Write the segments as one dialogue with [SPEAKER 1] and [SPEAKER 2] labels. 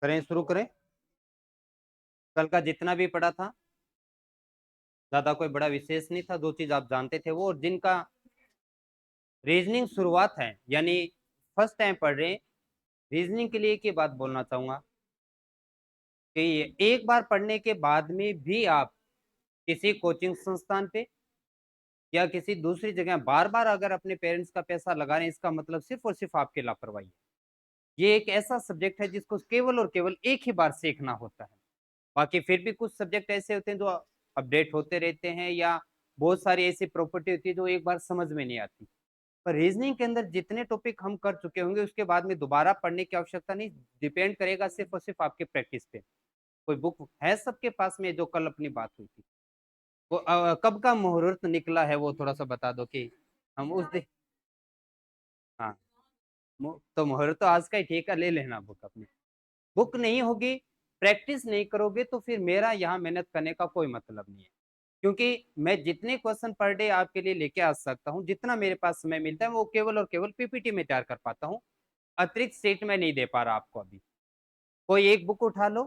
[SPEAKER 1] करें, शुरू करें। कल का जितना भी पढ़ा था ज्यादा कोई बड़ा विशेष नहीं था, दो चीज आप जानते थे वो, और जिनका रीजनिंग शुरुआत है यानी फर्स्ट टाइम पढ़ रहे हैं, रीजनिंग के लिए एक ही बात बोलना चाहूंगा कि एक बार पढ़ने के बाद में भी आप किसी कोचिंग संस्थान पे या किसी दूसरी जगह बार बार अगर अपने पेरेंट्स का पैसा लगा रहे हैं, इसका मतलब सिर्फ और सिर्फ आपकी लापरवाही है। ये एक ऐसा सब्जेक्ट है जिसको केवल और केवल एक ही बार सीखना होता है। बाकी फिर भी कुछ सब्जेक्ट ऐसे होते हैं जो अपडेट होते रहते हैं, या बहुत सारी ऐसी प्रॉपर्टी होती है जो एक बार समझ में नहीं आती। पर रीजनिंग के अंदर जितने टॉपिक हम कर चुके होंगे उसके बाद में दोबारा पढ़ने की आवश्यकता नहीं, डिपेंड करेगा सिर्फ और सिर्फ आपके प्रैक्टिस पे। कोई बुक है सबके पास में जो कल अपनी बात हुई थी, वो कब का मुहूर्त निकला है वो थोड़ा सा बता दो कि हम उस दिन। हाँ, तो मुहूर्त तो आज का ही ठीक है, ले लेना बुक अपनी। बुक नहीं होगी, प्रैक्टिस नहीं करोगे तो फिर मेरा यहाँ मेहनत करने का कोई मतलब नहीं है। क्योंकि मैं जितने क्वेश्चन पर डे आपके लिए लेके आ सकता हूँ, जितना मेरे पास समय मिलता है वो केवल और केवल पीपीटी में तैयार कर पाता हूँ। अतिरिक्त सेट में नहीं दे पा रहा आपको अभी। कोई एक बुक उठा लो,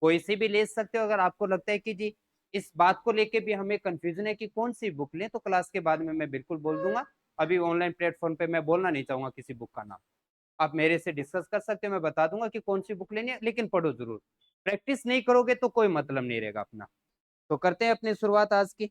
[SPEAKER 1] कोई सी भी ले सकते हो। अगर आपको लगता है कि जी इस बात को लेके भी हमें कंफ्यूजन है कि कौन सी बुक लें, तो क्लास के बाद में मैं बिल्कुल बोल दूंगा। अभी ऑनलाइन प्लेटफॉर्म पे मैं बोलना नहीं चाहूंगा किसी बुक का नाम। आप मेरे से डिस्कस कर सकते हो, मैं बता दूंगा कि कौन सी बुक लेनी है, लेकिन पढ़ो जरूर। प्रैक्टिस नहीं करोगे तो कोई मतलब नहीं रहेगा अपना। तो करते हैं अपनी शुरुआत आज की।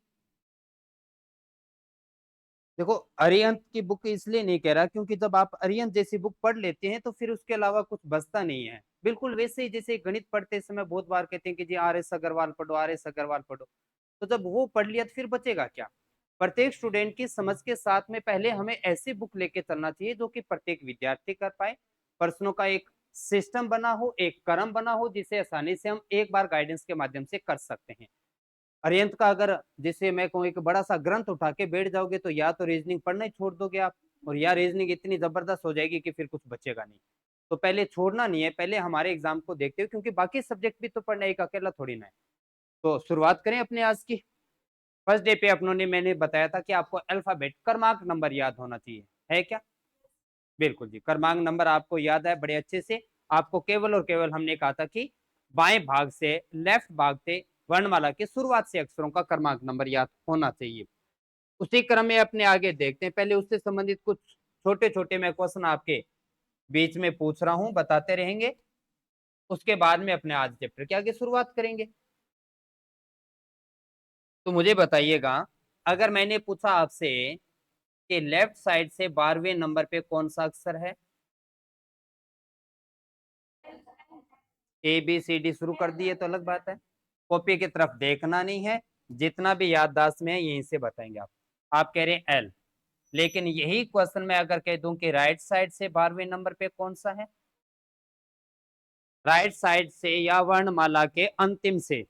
[SPEAKER 1] देखो, अरिहंत की बुक इसलिए नहीं कह रहा क्योंकि जब आप अरिहंत जैसी बुक पढ़ लेते हैं तो फिर उसके अलावा कुछ बचता नहीं है। बिल्कुल वैसे ही जैसे गणित पढ़ते समय बहुत बार कहते हैं कि जी आर एस अग्रवाल पढ़ो, आर एस अग्रवाल पढ़ो। तो जब वो पढ़ लिया तो फिर बचेगा क्या। प्रत्येक स्टूडेंट की समझ के साथ में पहले हमें ऐसी बुक लेके चलना चाहिए जो कि प्रत्येक विद्यार्थी कर पाए। प्रश्नों का एक सिस्टम बना हो, एक क्रम बना हो, जिसे आसानी से हम एक बार गाइडेंस के माध्यम से कर सकते हैं। अरिहंत का अगर जैसे मैं कहूँ एक बड़ा सा ग्रंथ उठा के बैठ जाओगे तो या तो रीजनिंग पढ़ना ही छोड़ दोगे आप, और या रीजनिंग इतनी जबरदस्त हो जाएगी कि फिर कुछ बचेगा नहीं। तो पहले छोड़ना नहीं है, पहले हमारे एग्जाम को देखते हो, क्योंकि बाकी सब्जेक्ट भी तो पढ़ना है, एक अकेला थोड़ी ना है। तो शुरुआत करें अपने आज की। फर्स्ट डे पे अपनों ने मैंने बताया था कि आपको अल्फाबेट क्रमांक नंबर याद होना चाहिए, है क्या? बिल्कुल जी, क्रमांक नंबर आपको याद है बड़े अच्छे से। आपको केवल और केवल हमने कहा था कि बाएं भाग से लेफ्ट भाग से वर्णमाला के शुरुआत से अक्षरों का क्रमांक नंबर याद होना चाहिए। उसी क्रम में अपने आगे देखते हैं। पहले उससे संबंधित कुछ छोटे छोटे मैं क्वेश्चन आपके बीच में पूछ रहा हूं, बताते रहेंगे। उसके बाद में अपने आज चैप्टर की आगे शुरुआत करेंगे। तो मुझे बताइएगा, अगर मैंने पूछा आपसे कि लेफ्ट साइड से 12वें नंबर पे कौन सा अक्षर है? ए बी सी डी शुरू कर दिए तो अलग बात है, कॉपी की तरफ देखना नहीं है। जितना भी याददाश्त में है यहीं से बताएंगे आप कह रहे हैं एल। लेकिन यही क्वेश्चन मैं अगर कह दूं कि राइट साइड से 12वें नंबर पे कौन सा है, राइट साइड से या वर्णमाला के अंतिम से,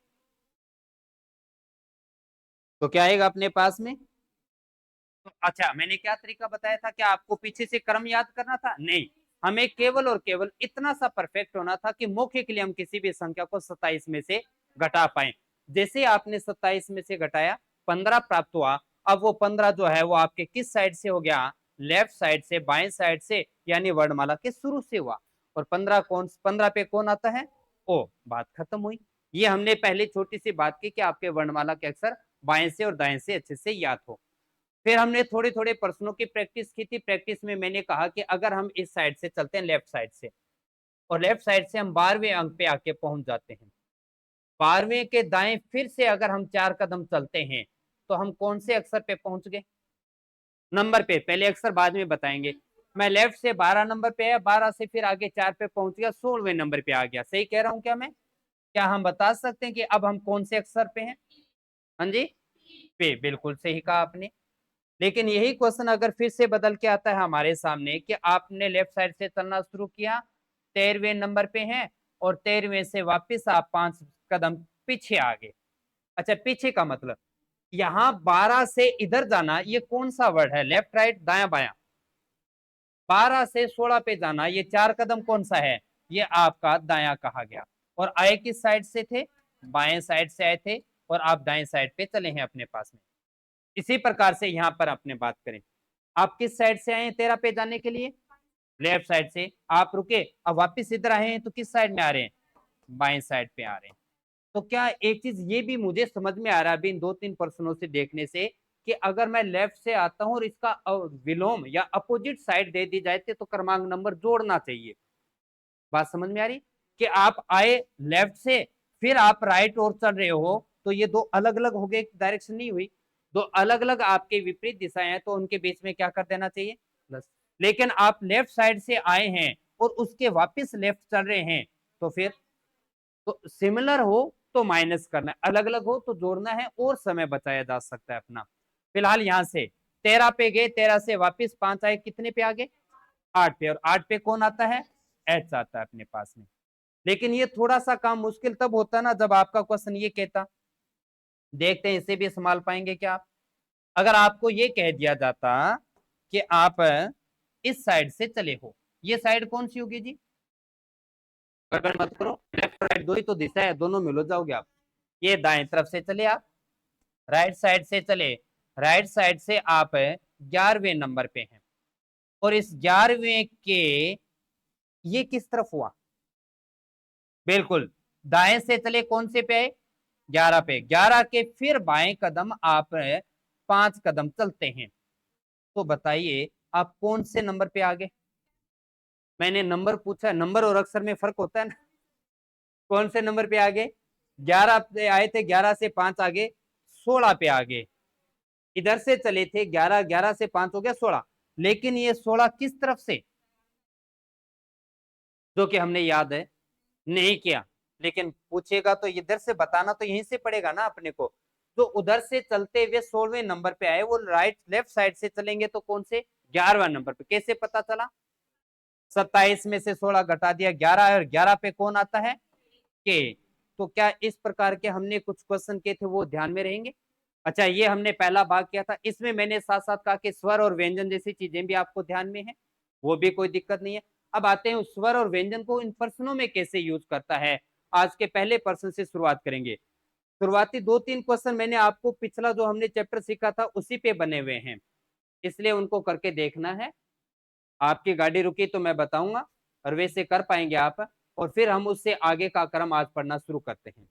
[SPEAKER 1] तो क्या आएगा अपने पास में? तो अच्छा, मैंने क्या तरीका बताया था? क्या आपको पीछे से क्रम याद करना था? नहीं, हमें केवल और केवल इतना सा परफेक्ट होना था कि मौके के लिए हम किसी भी संख्या को 27 में से घटा पाए। जैसे आपने 27 में से घटाया, 15 प्राप्त हुआ। अब वो 15 जो है वो आपके किस साइड से हो गया? लेफ्ट साइड से, बाएं साइड से, यानी वर्णमाला के शुरू से हुआ। और 15 पे कौन आता है? ओ, बात खत्म हुई। ये हमने पहले छोटी सी बात की कि आपके वर्णमाला के अक्षर बाएं से और दाएं से अच्छे से याद हो। फिर हमने थोड़े थोड़े प्रश्नों की प्रैक्टिस की थी। प्रैक्टिस में मैंने कहा कि अगर हम इस साइड से चलते हैं, लेफ्ट साइड से, और लेफ्ट साइड से हम 12वें अंक पे आके पहुंच जाते हैं, 12वें के दाएं फिर से अगर हम 4 कदम चलते हैं तो हम कौन से अक्षर पे पहुंच गए? नंबर पे, पहले अक्षर बाद में बताएंगे। मैं लेफ्ट से 12 नंबर पे आया, 12 से फिर आगे 4 पे पहुंच गया, 16वें नंबर पे आ गया। सही कह रहा हूं क्या मैं? क्या हम बता सकते हैं कि अब हम कौन से अक्षर पे हैं? हाँ जी, पे, बिल्कुल सही कहा आपने। लेकिन यही क्वेश्चन अगर फिर से बदल के आता है हमारे सामने कि आपने लेफ्ट साइड से चलना शुरू किया, 13वें नंबर पे हैं, और 13वें से वापस आप 5 कदम पीछे आ गए। अच्छा, पीछे का मतलब यहाँ 12 से इधर जाना, ये कौन सा वर्ड है? लेफ्ट राइट, दाया बाया। 12 से 16 पे जाना, ये 4 कदम कौन सा है? ये आपका दाया कहा गया। और आए किस साइड से थे? बाएं साइड से आए थे, और आप दाएं साइड पे चले हैं अपने पास में। इसी प्रकार से यहाँ पर अपने बात करें, आप किस साइड से आए हैं 13 पे जाने के लिए? लेफ्ट साइड से। आप रुके, अब वापस इधर आए हैं तो किस साइड में आ रहे हैं? बाएं साइड पे आ रहे हैं। तो क्या एक चीज ये भी मुझे समझ में आ रहा है अभी इन 2-3 प्रश्नों से देखने से कि अगर मैं लेफ्ट से आता हूं और इसका विलोम या अपोजिट साइड दे दी जाए तो क्रमांक नंबर जोड़ना चाहिए। बात समझ में आ रही कि आप आए लेफ्ट से फिर आप राइट और चल रहे हो तो ये दो अलग अलग हो गए, डायरेक्शन नहीं हुई, दो अलग अलग आपके विपरीत दिशाएं हैं तो उनके बीच में क्या कर देना चाहिए प्लस। लेकिन आप लेफ्ट साइड से आए हैं और उसके वापस लेफ्ट चल रहे हैं तो फिर तो सिमिलर हो तो माइनस करना है, अलग अलग हो तो जोड़ना है और समय बचाया जा सकता है अपना। फिलहाल यहां से 13 पे गए, 13 से वापिस 5 आए, कितने पे आ गए 8 पे, और 8 पे कौन आता है एच आता है अपने पास में। लेकिन ये थोड़ा सा काम मुश्किल तब होता ना जब आपका क्वेश्चन ये कहता, देखते हैं इसे भी संभाल पाएंगे क्या आप। अगर आपको ये कह दिया जाता कि आप इस साइड से चले हो, ये साइड कौन सी होगी जी, गड़बड़ मत करो, लेफ्ट राइट दो ही तो दिशा है, दोनों मिल जाओगे आप। ये दाएं तरफ से चले आप, राइट साइड से चले, राइट साइड से आप 11वें नंबर पे हैं और इस 11वें के ये किस तरफ हुआ, बिल्कुल दाएं से चले, कौन से पे आए 11 पे, 11 के फिर बाएं कदम आप 5 कदम चलते हैं तो बताइए आप कौन से नंबर पे आ गए। मैंने नंबर पूछा, नंबर और अक्षर में फर्क होता है ना। कौन से नंबर पे आ गए, 11 पे आए थे, 11 से 5 आगे 16 पे आ गए, इधर से चले थे 11, 11 से 5 हो गया 16, लेकिन ये 16 किस तरफ से, जो कि हमने याद है नहीं किया, लेकिन पूछेगा तो इधर से बताना तो यहीं से पड़ेगा ना अपने को। तो उधर से चलते हुए 16वें नंबर पे आए, वो राइट लेफ्ट साइड से चलेंगे तो कौन से 11वां नंबर पे, कैसे पता चला, 27 में से 16 घटा दिया 11 और 11 पे कौन आता है के। तो क्या इस प्रकार के हमने कुछ क्वेश्चन किए थे वो ध्यान में रहेंगे। अच्छा ये हमने पहला भाग किया था, इसमें मैंने साथ साथ कहा कि स्वर और व्यंजन जैसी चीजें भी आपको ध्यान में है, वो भी कोई दिक्कत नहीं है। अब आते हैं उस स्वर और व्यंजन को इन प्रश्नों में कैसे यूज करता है। आज के पहले प्रश्न से शुरुआत करेंगे। शुरुआती 2-3 क्वेश्चन मैंने आपको पिछला जो हमने चैप्टर सीखा था उसी पे बने हुए हैं, इसलिए उनको करके देखना है। आपकी गाड़ी रुकी तो मैं बताऊंगा और वैसे कर पाएंगे आप, और फिर हम उससे आगे का क्रम आज पढ़ना शुरू करते हैं।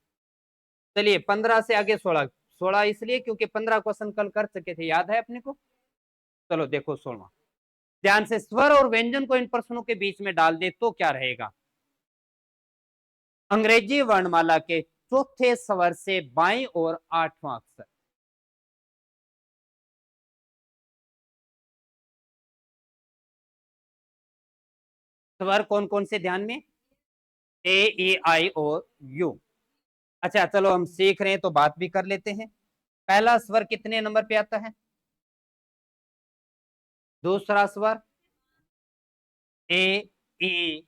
[SPEAKER 1] चलिए 15 से आगे 16, 16 इसलिए क्योंकि 15 क्वेश्चन कल कर चुके थे, याद है अपने को। चलो देखो 16, ध्यान से, स्वर और व्यंजन को इन प्रश्नों के बीच में डाल दे तो क्या रहेगा। अंग्रेजी वर्णमाला के चौथे स्वर से बाईं ओर 8वां अक्षर, स्वर कौन कौन से ध्यान में, ए ई आई और यू। अच्छा चलो हम सीख रहे हैं तो बात भी कर लेते हैं। पहला स्वर कितने नंबर पे आता है, दूसरा स्वर ए ई,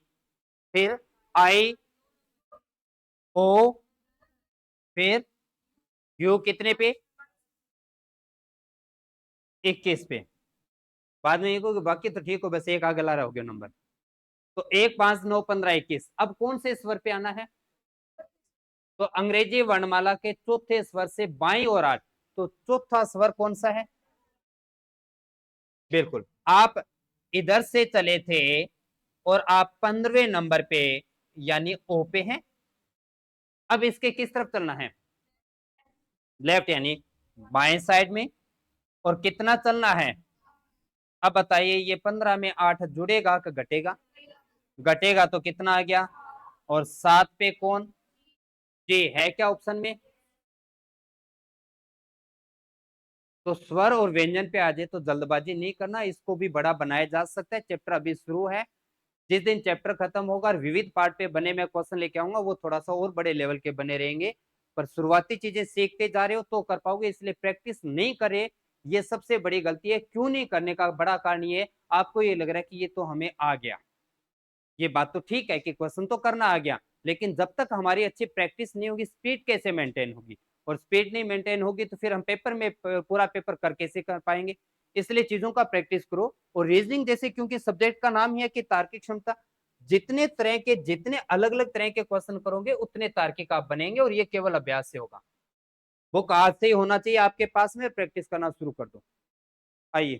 [SPEAKER 1] फिर आई ओ, फिर यू कितने पे 21 पे। बाद में एक होगा बाकी तो ठीक हो, बस एक आगे ला रहा हो गया नंबर। तो 1, 5, 9, 15, 21, अब कौन से स्वर पे आना है, तो अंग्रेजी वर्णमाला के चौथे स्वर से बाईं ओर 8, तो चौथा स्वर कौन सा है, बिल्कुल आप इधर से चले थे और आप 15वें नंबर पे यानी ओ पे हैं। अब इसके किस तरफ चलना है, लेफ्ट यानी बाएं साइड में, और कितना चलना है। अब बताइए ये 15 में 8 जुड़ेगा कि घटेगा, घटेगा तो कितना आ गया, और 7 पे कौन, जी है क्या ऑप्शन में। तो स्वर और व्यंजन पे आ जाए तो जल्दबाजी नहीं करना, इसको भी बड़ा बनाया जा सकता है, चैप्टर अभी शुरू है। जिस दिन चैप्टर खत्म होगा और विविध पार्ट पे बने मैं क्वेश्चन लेके आऊंगा वो थोड़ा सा और बड़े लेवल के बने रहेंगे। पर शुरुआती चीजें सीखते जा रहे हो तो कर पाओगे, इसलिए प्रैक्टिस नहीं करे ये सबसे बड़ी गलती है। क्यों नहीं करने का बड़ा कारण ये, आपको ये लग रहा है कि ये तो हमें आ गया, ये बात तो ठीक है कि क्वेश्चन तो करना आ गया, लेकिन जब तक हमारी अच्छी प्रैक्टिस नहीं होगी स्पीड कैसे मेंटेन होगी, और स्पीड नहीं मेंटेन होगी तो फिर हम पेपर में पूरा पेपर कर कैसे कर पाएंगे। इसलिए चीजों का प्रैक्टिस करो। और रीजनिंग जैसे, क्योंकि सब्जेक्ट का नाम ही है कि तार्किक क्षमता, जितने तरह के, जितने अलग अलग तरह के क्वेश्चन करोगे उतने तार्किक आप बनेंगे, और ये केवल अभ्यास से होगा। बुक आज से ही होना चाहिए आपके पास में, प्रैक्टिस करना शुरू कर दो। आइए,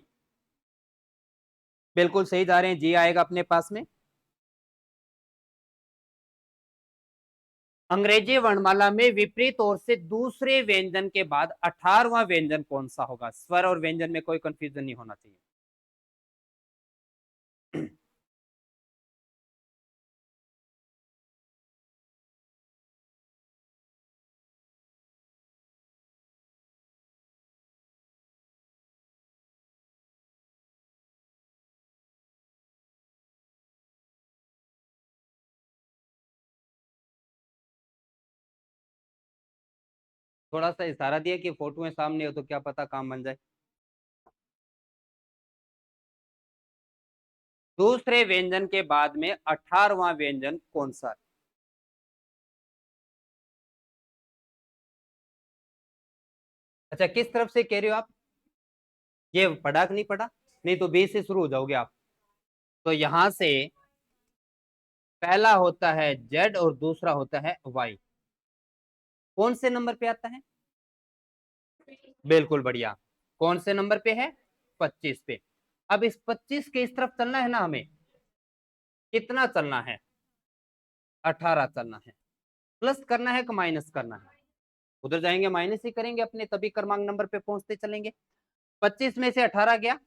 [SPEAKER 1] बिल्कुल सही जा रहे हैं, जी आएगा अपने पास में। अंग्रेजी वर्णमाला में विपरीत ओर से दूसरे व्यंजन के बाद 18वां व्यंजन कौन सा होगा? स्वर और व्यंजन में कोई कंफ्यूजन नहीं होना चाहिए। थोड़ा सा इशारा दिया कि फोटो में सामने हो तो क्या पता काम बन जाए। दूसरे व्यंजन के बाद में 18वां व्यंजन कौन सा है? अच्छा, किस तरफ से कह रहे हो आप? ये पढ़ा कि नहीं पढ़ा? नहीं तो बी से शुरू हो जाओगे आप। तो यहां से पहला होता है जेड और दूसरा होता है वाई। कौन से नंबर पे आता है? बिल्कुल बढ़िया। कौन से नंबर पे है? 25 पे। अब इस 25 के इस तरफ चलना है ना हमें। कितना चलना है? 18 चलना है। प्लस करना है कि माइनस करना है? उधर जाएंगे माइनस ही करेंगे अपने, तभी क्रमांक नंबर पे पहुंचते चलेंगे। 25 में से 18 गया,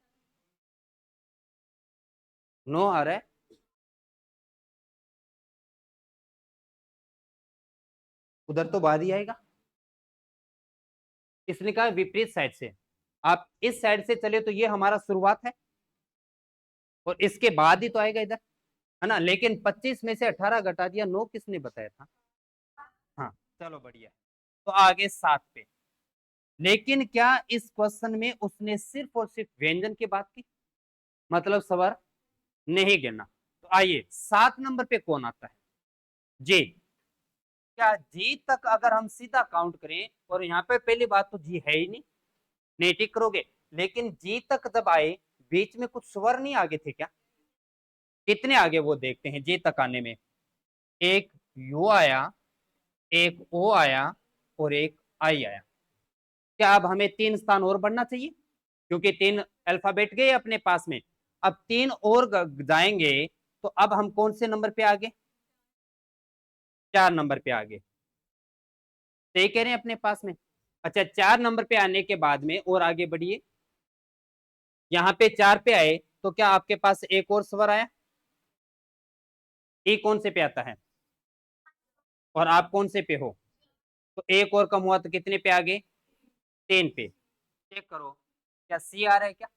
[SPEAKER 1] 9 आ रहा है। उधर तो बाद ही आएगा। इसने कहा विपरीत साइड से। आप इस साइड से चले तो ये हमारा शुरुआत है, और इसके बाद ही तो आएगा इधर, है ना। लेकिन 25 में से 18 घटा दिया, 9 किसने बताया था? हाँ, चलो बढ़िया। तो आगे 7 पे। लेकिन क्या इस क्वेश्चन में उसने सिर्फ और सिर्फ व्यंजन की बात की, मतलब स्वर नहीं गिना? तो आइए 7 नंबर पे कौन आता है? जी। क्या जी तक अगर हम सीधा काउंट करें, और यहाँ पे पहली बात तो जी है ही नहीं, नहीं टिक करोगे। लेकिन जी तक जब आए, बीच में कुछ स्वर नहीं आगे थे क्या? कितने आगे वो देखते हैं जी तक आने में। एक यू आया, एक ओ आया, और एक आई आया। क्या अब हमें 3 स्थान और बढ़ना चाहिए? क्योंकि 3 अल्फाबेट गए अपने पास में। अब 3 और जाएंगे, तो अब हम कौन से नंबर पे आगे? 4 नंबर पे आगे। सही कह रहे हैं अपने पास में। अच्छा, 4 नंबर पे आने के बाद में और आगे बढ़िए। यहाँ पे 4 पे आए तो क्या आपके पास एक और स्वर आया? ए कौन से पे आता है? और आप कौन से पे हो? तो एक और कम हुआ तो कितने पे आगे? 3 पे। चेक करो, क्या सी आ रहा है क्या?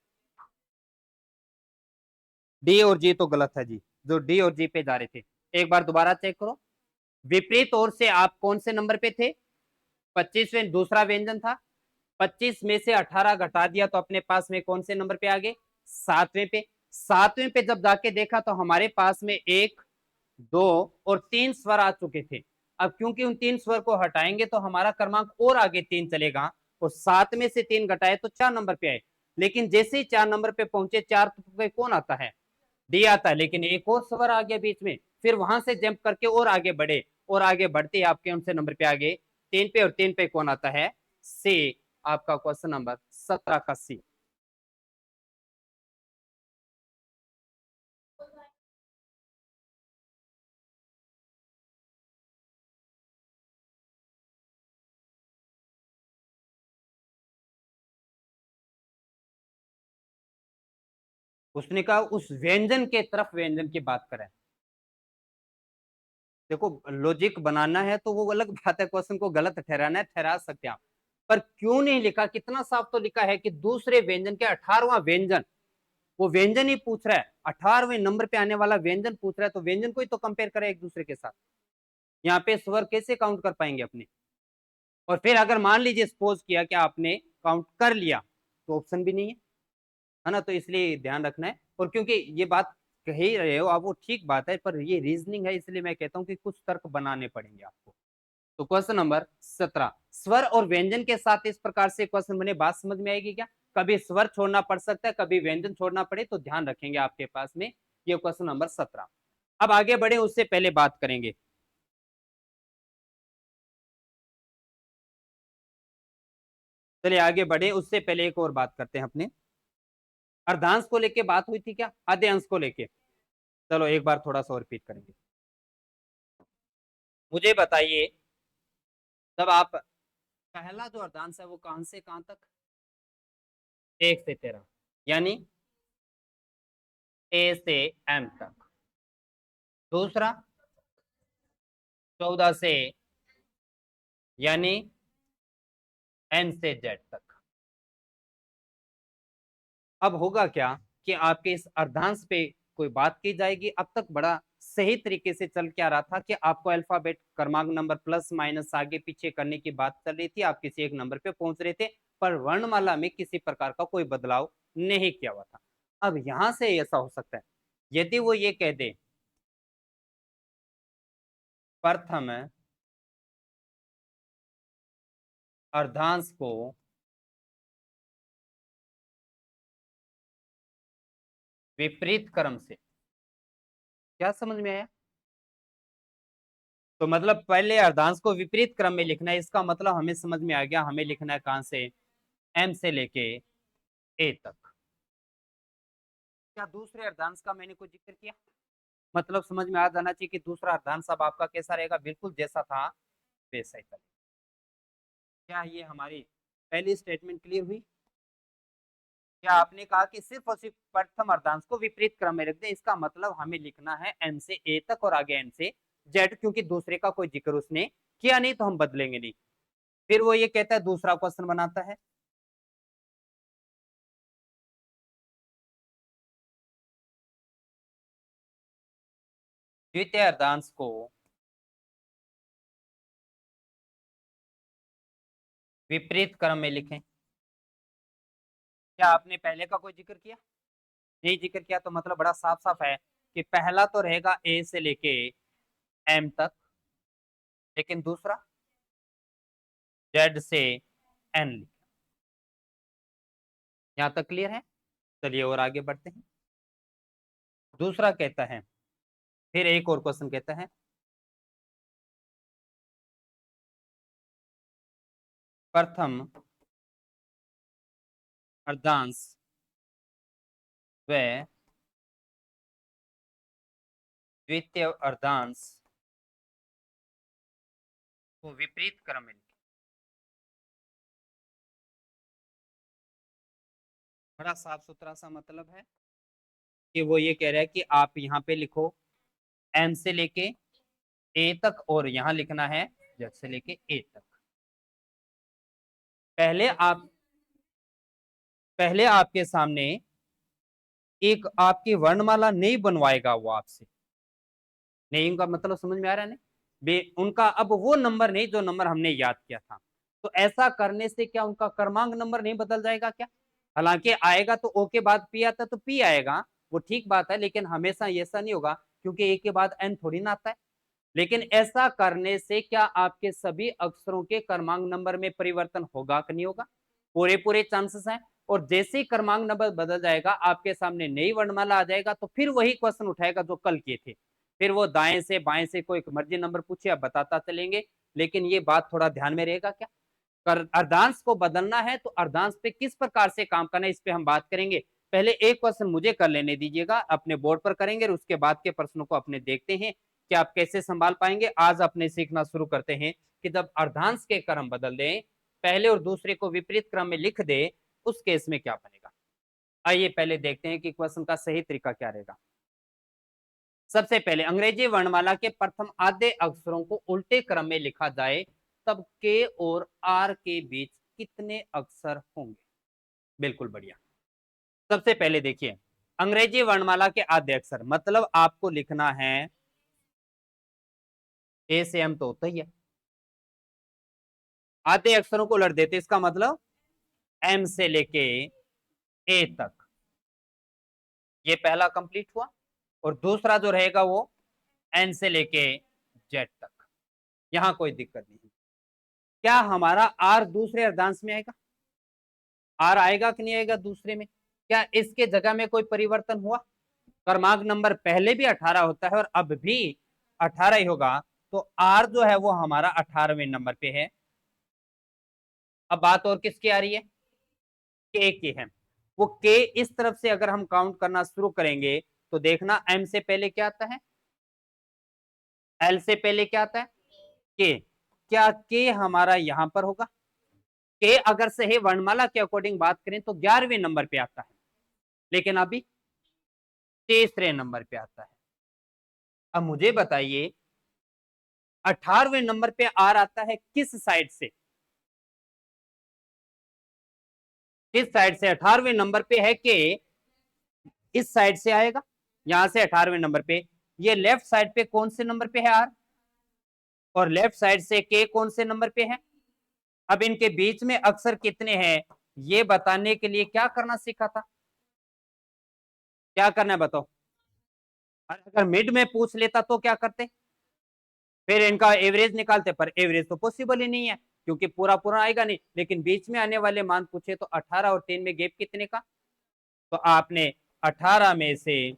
[SPEAKER 1] डी और जी तो गलत है जी, जो डी और जी पे जा रहे थे। एक बार दोबारा चेक करो। विपरीत ओर से आप कौन से नंबर पे थे? 25वें दूसरा व्यंजन था। 25 में से 18 घटा दिया तो अपने पास में कौन से नंबर पे आ गए? 7वें पे। 7वें पे जब जाके देखा तो हमारे पास में 1, 2 और 3 स्वर आ चुके थे। अब क्योंकि उन 3 स्वर को हटाएंगे तो हमारा क्रमांक और आगे 3 चलेगा, और 7 में से 3 घटाए तो 4 नंबर पे आए। लेकिन जैसे ही 4 नंबर पे पहुंचे, 4 पे कौन आता है? डी आता है। लेकिन एक और स्वर आ गया बीच में, फिर वहां से जंप करके और आगे बढ़े, और आगे बढ़ते आपके उनसे नंबर पे आगे 3 पे, और 3 पे कौन आता है? सी। आपका क्वेश्चन नंबर 17 का सी। उसने कहा उस व्यंजन के तरफ व्यंजन की बात करें। देखो, लॉजिक बनाना है तो वो अलग बात है, क्वेश्चन को गलत ठहराना है ठहरा सकते हैं आप। पर क्यों नहीं लिखा? कितना साफ तो लिखा है कि दूसरे व्यंजन के 18वां व्यंजन। वो व्यंजन ही पूछ रहा है, 18वें नंबर पे आने वाला व्यंजन पूछ रहा है, तो व्यंजन को ही तो कंपेयर करें एक दूसरे के साथ। यहाँ पे स्वर कैसे काउंट कर पाएंगे अपने? और फिर अगर मान लीजिए सपोज किया कि आपने काउंट कर लिया, तो ऑप्शन भी नहीं है ना। तो इसलिए ध्यान रखना है। और क्योंकि ये बात कह ही रहे हो आप, वो ठीक बात है, पर ये रीजनिंग है, इसलिए मैं कहता हूँ कि कुछ तर्क बनाने पड़ेंगे आपको। तो क्वेश्चन नंबर 17, स्वर और व्यंजन के साथ इस प्रकार से क्वेश्चन बने, बात समझ में आएगी क्या? कभी स्वर छोड़ना पड़ सकता है, कभी व्यंजन छोड़ना पड़े, तो ध्यान रखेंगे आपके पास में। ये क्वेश्चन नंबर 17। अब आगे बढ़े उससे पहले बात करेंगे। चलिए आगे बढ़े उससे पहले एक और बात करते हैं अपने। अर्धांश को लेके बात हुई थी क्या, आधे अंश को लेके? चलो एक बार थोड़ा सा और रिपीट करेंगे। मुझे बताइए, तब आप पहला जो अर्धांश है वो कहां से कहां तक, 1 से 13, यानी ए से एम तक। दूसरा 14 से यानी एन से जेड तक। अब होगा क्या कि आपके इस अर्धांश पे कोई बात की जाएगी। अब तक बड़ा सही तरीके से चल क्या रहा था कि आपको अल्फाबेट क्रमांक नंबर प्लस माइनस आगे पीछे करने की बात चल रही थी, आप किसी एक नंबर पे पहुंच रहे थे, पर वर्णमाला में किसी प्रकार का कोई बदलाव नहीं किया हुआ था। अब यहां से ऐसा हो सकता है, यदि वो ये कह दे प्रथम अर्धांश को विपरीत क्रम से, क्या समझ में आया? तो मतलब पहले अर्धांश को विपरीत क्रम में लिखना है, इसका मतलब हमें समझ में आ गया, हमें लिखना है कहां से, एम से लेके ए तक। क्या दूसरे अर्धांश का मैंने कुछ जिक्र किया? मतलब समझ में आ जाना चाहिए कि दूसरा अर्धांश अब आपका कैसा रहेगा, बिल्कुल जैसा था वैसा ही चलेगा। क्या ये हमारी पहली स्टेटमेंट क्लियर हुई? क्या आपने कहा कि सिर्फ और सिर्फ प्रथम अर्धांश को विपरीत क्रम में रख दें, इसका मतलब हमें लिखना है एम से ए तक और आगे एन से जेड, क्योंकि दूसरे का कोई जिक्र उसने किया नहीं तो हम बदलेंगे नहीं। फिर वो ये कहता है, दूसरा क्वेश्चन बनाता है, द्वितीय अर्धांश को विपरीत क्रम में लिखें। क्या आपने पहले का कोई जिक्र किया? नहीं जिक्र किया, तो मतलब बड़ा साफ साफ है कि पहला तो रहेगा ए से लेके एम तक, लेकिन दूसरा जेड से एन। यहां तक क्लियर है? चलिए और आगे बढ़ते हैं। दूसरा कहता है, फिर एक और क्वेश्चन कहता है, प्रथम अर्धांश व द्वितीय अर्धांश को विपरीत क्रम में लिखें। बड़ा साफ सुथरा सा मतलब है कि वो ये कह रहा है कि आप यहाँ पे लिखो एम से लेके ए तक, और यहाँ लिखना है जेड से लेके ए तक। पहले आप पहले आपके सामने एक आपकी वर्णमाला नहीं बनवाएगा वो आपसे। नहीं का मतलब समझ में आ रहा है ना? उनका अब वो नंबर नहीं जो नंबर हमने याद किया था। तो ऐसा करने से क्या उनका क्रमांक नंबर नहीं बदल जाएगा क्या? हालांकि आएगा तो ओ के बाद पी आता तो पी आएगा, वो ठीक बात है, लेकिन हमेशा ऐसा नहीं होगा, क्योंकि ए के बाद एन थोड़ी ना आता है। लेकिन ऐसा करने से क्या आपके सभी अक्षरों के क्रमांक नंबर में परिवर्तन होगा कि नहीं होगा? पूरे पूरे चांसेस हैं। और जैसे ही क्रमांक नंबर बदल जाएगा, आपके सामने नई वर्णमाला आ जाएगा, तो फिर वही क्वेश्चन उठाएगा जो कल किए थे। फिर वो दाएं से बाएं से कोई मर्जी नंबर पूछे, आप बताता चलेंगे। लेकिन ये बात थोड़ा ध्यान में रहेगा, क्या अर्धांश को बदलना है तो अर्धांश पे किस प्रकार से काम करना है, इस पे हम बात करेंगे। पहले एक क्वेश्चन मुझे कर लेने दीजिएगा, अपने बोर्ड पर करेंगे, और उसके बाद के प्रश्नों को अपने देखते हैं कि आप कैसे संभाल पाएंगे। आज अपने सीखना शुरू करते हैं कि जब अर्धांश के क्रम बदल दें, पहले और दूसरे को विपरीत क्रम में लिख दे, उस केस में क्या बनेगा। आइए पहले देखते हैं कि क्वेश्चन का सही तरीका क्या रहेगा। सबसे पहले अंग्रेजी वर्णमाला के प्रथम आधे अक्षरों को उल्टे क्रम में लिखा जाए, तब के और आर के बीच कितने अक्षर होंगे। बिल्कुल बढ़िया। सबसे पहले देखिए, अंग्रेजी वर्णमाला के आधे अक्षर मतलब आपको लिखना है, ए से एम तो होता ही है, आधे अक्षरों को उलट देते, इसका मतलब एम से लेके ए तक। ये पहला कंप्लीट हुआ। और दूसरा जो रहेगा वो एन से लेके जेड तक। यहां कोई दिक्कत नहीं। क्या हमारा आर दूसरे अर्धांश में आएगा? आर आएगा कि नहीं आएगा दूसरे में? क्या इसके जगह में कोई परिवर्तन हुआ? क्रमांक नंबर पहले भी 18 होता है और अब भी 18 ही होगा, तो आर जो है वो हमारा 18वें नंबर पे है। अब बात और किसकी आ रही है? के की है। वो के इस तरफ से अगर हम काउंट करना शुरू करेंगे, तो देखना एम से पहले क्या आता है, एल से पहले क्या आता है, के। क्या के हमारा यहां पर होगा? के अगर सही वर्णमाला के अकॉर्डिंग बात करें तो 11वें नंबर पे आता है, लेकिन अभी तीसरे नंबर पे आता है। अब मुझे बताइए 18वें नंबर पे आर आता है किस साइड से? किस साइड से 18वें नंबर पे है के? इस साइड से आएगा, यहां से 18वें नंबर पे। ये लेफ्ट साइड पे कौन से नंबर पे है आर, और लेफ्ट साइड से के कौन से नंबर पे है? अब इनके बीच में अक्षर कितने हैं ये बताने के लिए क्या करना सीखा था? क्या करना है बताओ? अगर मिड में पूछ लेता तो क्या करते? फिर इनका एवरेज निकालते, पर एवरेज तो पॉसिबल ही नहीं है क्योंकि पूरा पूरा आएगा नहीं। लेकिन बीच में आने वाले मान पूछे तो 18 और 3 में गैप कितने का? तो आपने 18 में से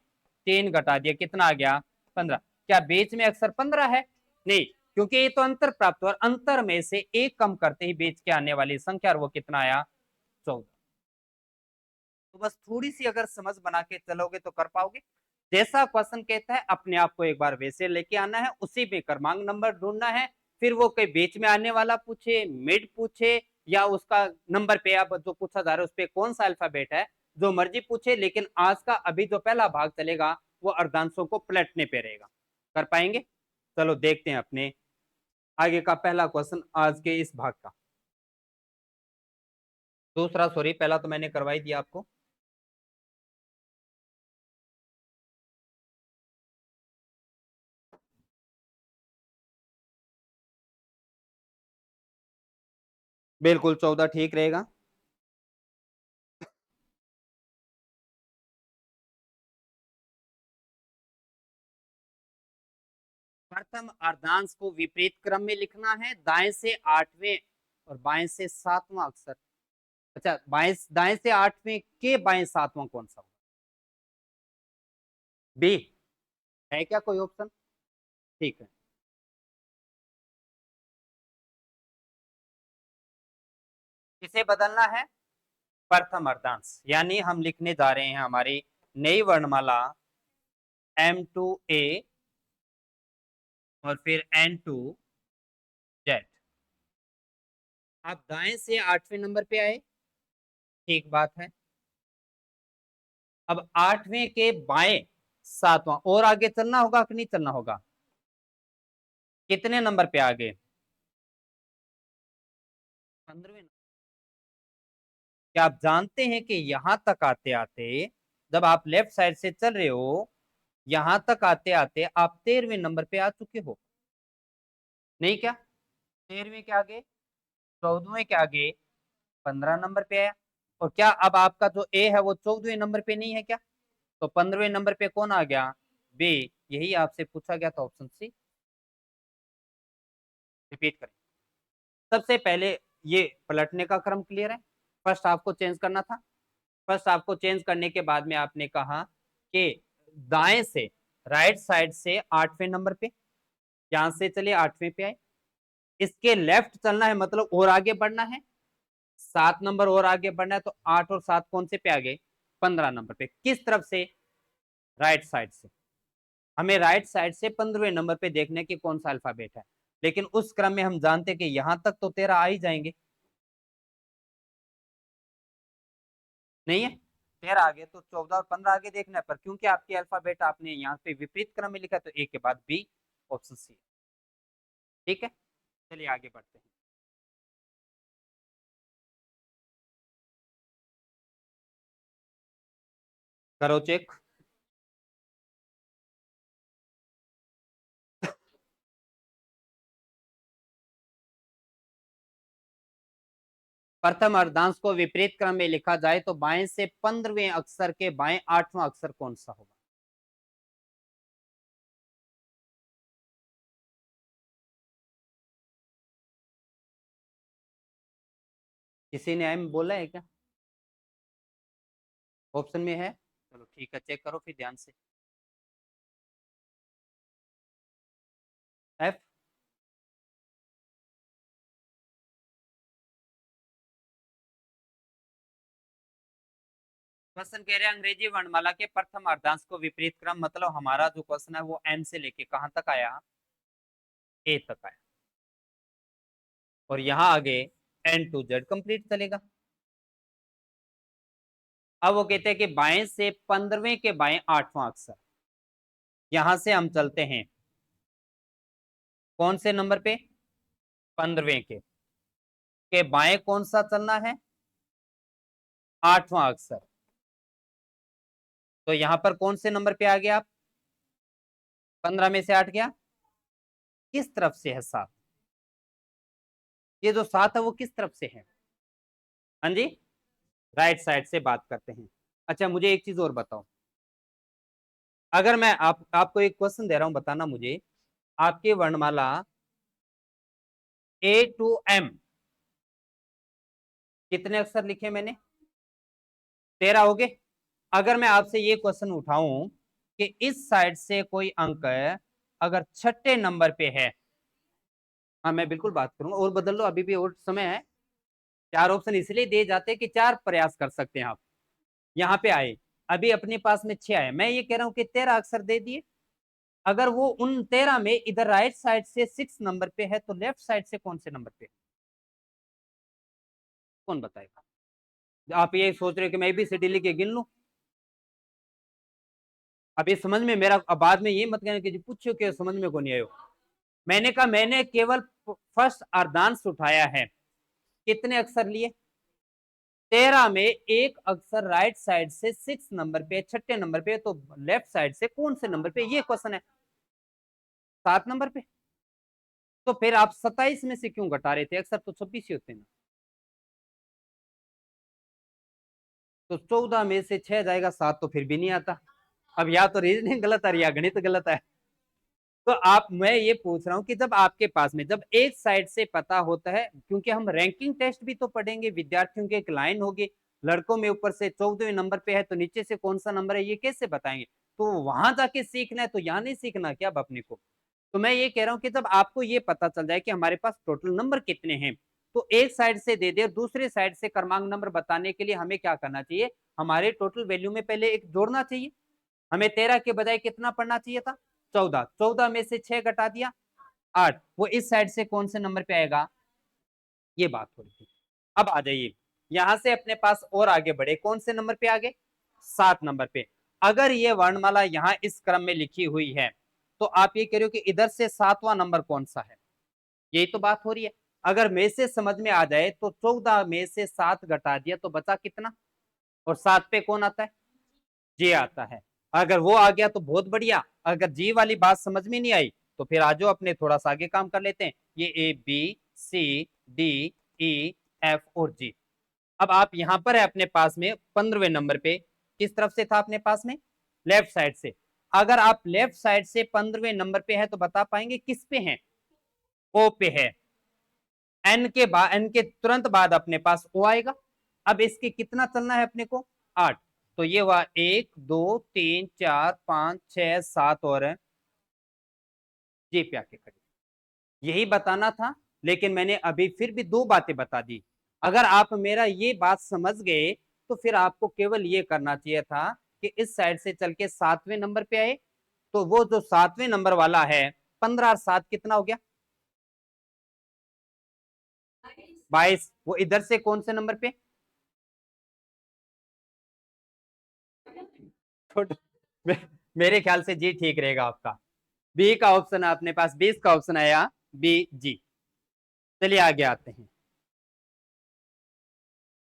[SPEAKER 1] 3 घटा दिया, कितना आ गया? 15। क्या बीच में अक्षर 15 है? नहीं, क्योंकि ये तो अंतर प्राप्त हुआ, अंतर में से एक कम करते ही बीच के आने वाली संख्या, और वो कितना आया? 14। तो बस थोड़ी सी अगर समझ बना के चलोगे तो कर पाओगे। जैसा क्वेश्चन कहता है अपने आप को एक बार वैसे लेके आना है, उसी में क्रमांक नंबर ढूंढना है। फिर वो कहीं बीच में आने वाला पूछे, मिड पूछे, या उसका नंबर पे अब जो पूछा जा रहा है उस पर कौन सा अल्फाबेट है, जो मर्जी पूछे। लेकिन आज का अभी जो पहला भाग चलेगा वो अर्धांशों को पलटने पे रहेगा। कर पाएंगे? चलो देखते हैं अपने आगे का पहला क्वेश्चन आज के इस भाग का। दूसरा, सॉरी, पहला तो मैंने करवाई दिया आपको। बिल्कुल 14 ठीक रहेगा। प्रथम अर्धांश को विपरीत क्रम में लिखना है, दाएं से आठवें और बाएं से सातवां अक्षर। अच्छा, बाएं दाएं से आठवें के बाएं सातवां कौन सा होगा? बी है क्या कोई ऑप्शन? ठीक है। इसे बदलना है प्रथम अर्धांश, यानी हम लिखने जा रहे हैं हमारी नई वर्णमाला M2A और फिर N2Z। आप दाएं से आठवें नंबर पे आए, ठीक बात है। अब आठवें के बाएं सातवां, और आगे चलना होगा कि नहीं चलना होगा? कितने नंबर पे आगे? 15वें। क्या आप जानते हैं कि यहां तक आते आते, जब आप लेफ्ट साइड से चल रहे हो, यहां तक आते आते आप 13वें नंबर पे आ चुके हो? नहीं क्या? 13वें के आगे, 14वें के आगे 15 नंबर पे आया। और क्या अब आपका जो ए है वो 14वें नंबर पे नहीं है क्या? तो 15वें नंबर पे कौन आ गया? बी। यही आपसे पूछा गया था, ऑप्शन सी। रिपीट करें। सबसे पहले ये पलटने का क्रम क्लियर है। फर्स्ट आपको चेंज करना था। फर्स्ट आपको चेंज करने के बाद में आपने कहा कि दाएं से, राइट साइड से आठवें नंबर पे, यहां से चलिए आठवें पे आए, इसके लेफ्ट चलना है, मतलब और आगे बढ़ना है, 7 नंबर और आगे बढ़ना है। तो 8 और 7 कौन से पे आ गए? 15 नंबर पे। किस तरफ से? राइट साइड से। हमें राइट साइड से 15वें नंबर पे देखने की कौन सा अल्फाबेट है। लेकिन उस क्रम में हम जानते कि यहां तक तो 13 आ ही जाएंगे। नहीं है? 13 आगे तो 14 और 15 आगे देखना है, पर क्योंकि आपके अल्फाबेट आपने यहाँ पे विपरीत क्रम में लिखा तो ए के बाद बी, ऑप्शन सी। ठीक है, चलिए आगे बढ़ते हैं। करो चेक। प्रथम अर्धांश को विपरीत क्रम में लिखा जाए तो बाएं से 15वें अक्षर के बाएं 8वां अक्षर कौन सा होगा? किसी ने एम बोला है क्या? ऑप्शन में है? चलो ठीक है, चेक करो फिर ध्यान से। एफ। क्वेश्चन कह रहे हैं अंग्रेजी वर्णमाला के प्रथम अर्धांश को विपरीत क्रम, मतलब हमारा जो क्वेश्चन है वो एम से लेके कहां तक आया? ए तक आया। और यहां आगे N to Z कंप्लीट चलेगा। अब वो कहते हैं कि बाएं से 15वें के बाएं 8वां अक्षर, यहां से हम चलते हैं कौन से नंबर पे, 15वें के बाएं कौन सा चलना है, 8वां अक्षर। तो यहां पर कौन से नंबर पे आ गया आप, 15 में से 8 गया, किस तरफ से है 7, ये जो 7 है वो किस तरफ से है, हाँ जी, राइट साइड से बात करते हैं। अच्छा मुझे एक चीज और बताओ, अगर मैं आपको एक क्वेश्चन दे रहा हूं, बताना मुझे आपकी वर्णमाला A to M कितने अक्षर लिखे मैंने, 13 हो गए। अगर मैं आपसे ये क्वेश्चन उठाऊं कि इस साइड से कोई अंक अगर छठे नंबर पे है, हाँ मैं बिल्कुल बात करूंगा, और बदल लो अभी भी और समय है, 4 ऑप्शन इसलिए दिए जाते हैं कि 4 प्रयास कर सकते हैं आप। यहाँ पे आए, अभी अपने पास में 6 आए, मैं ये कह रहा हूं कि 13 अक्षर दे दिए, अगर वो उन 13 में इधर राइट साइड से 6 नंबर पे है तो लेफ्ट साइड से कौन से नंबर पे है? कौन बताएगा? आप ये सोच रहे हो कि मैं भी सीडी लिख के गिन लूं, अब ये समझ में मेरा, अब बाद में ये मत कहना कि जी पूछो कि समझ में को नहीं आयो। मैंने कहा मैंने केवल फर्स्ट अर्धांश उठाया है, कितने अक्षर लिए, 13 में एक अक्षर राइट साइड से 6 नंबर पे, छठे नंबर पे, तो लेफ्ट साइड से कौन से नंबर पे, ये क्वेश्चन है, 7 नंबर पे। तो फिर आप 27 में से क्यों घटा रहे थे, अक्सर तो 26 ही होते हैं ना। तो 14 में से 6 जाएगा, 7 तो फिर भी नहीं आता। अब या तो रीजनिंग गलत है या गणित गलत है। तो आप, मैं ये पूछ रहा हूं कि जब आपके पास में जब एक साइड से पता होता है, क्योंकि हम रैंकिंग टेस्ट भी तो पढ़ेंगे, विद्यार्थियों की एक लाइन होगी, लड़कों में ऊपर से 14वें नंबर पे है तो नीचे से कौन सा नंबर है ये कैसे बताएंगे, तो वहां जाके सीखना है, तो यहाँ नहीं सीखना क्या अब अपने को। तो मैं ये कह रहा हूँ कि जब आपको ये पता चल जाए कि हमारे पास टोटल नंबर कितने हैं, तो एक साइड से दे दे और दूसरे साइड से क्रमांक नंबर बताने के लिए हमें क्या करना चाहिए, हमारे टोटल वैल्यू में पहले एक जोड़ना चाहिए। हमें 13 के बजाय कितना पढ़ना चाहिए था, 14, 14 में से 6 घटा दिया 8, वो इस साइड से कौन से नंबर पे आएगा, ये बात हो रही थी। अब आ जाइए यहां से अपने पास और आगे बढ़े, कौन से नंबर पे आगे, 7 नंबर पे। अगर ये वर्णमाला यहाँ इस क्रम में लिखी हुई है तो आप ये कह रहे हो कि इधर से 7वां नंबर कौन सा है, यही तो बात हो रही है। अगर में से समझ में आ जाए तो 14 में से 7 घटा दिया तो बचा कितना, और 7 पे कौन आता है, जे आता है। अगर वो आ गया तो बहुत बढ़िया, अगर जी वाली बात समझ में नहीं आई तो फिर आज अपने थोड़ा सा आगे काम कर लेते हैं, ये A B C D E F और जी। अब आप यहां पर है अपने पास में 15वें नंबर पे, किस तरफ से था अपने पास में, लेफ्ट साइड से। अगर आप लेफ्ट साइड से 15वें नंबर पे है तो बता पाएंगे किस पे है, ओ पे है। एन के बाद, एन के तुरंत बाद अपने पास ओ आएगा। अब इसके कितना चलना है अपने को, 8। तो ये हुआ 1 2 3 4 5 6 7 और जी पे आके खड़ी, यही बताना था। लेकिन मैंने अभी फिर भी 2 बातें बता दी। अगर आप मेरा ये बात समझ गए तो फिर आपको केवल ये करना चाहिए था कि इस साइड से चल के 7वें नंबर पे आए, तो वो जो 7वें नंबर वाला है, 15 और 7 कितना हो गया, 22, वो इधर से कौन से नंबर पे, मेरे ख्याल से जी ठीक रहेगा आपका, बी का ऑप्शन है अपने पास, 20 का ऑप्शन आया बी जी। चलिए आगे आते हैं,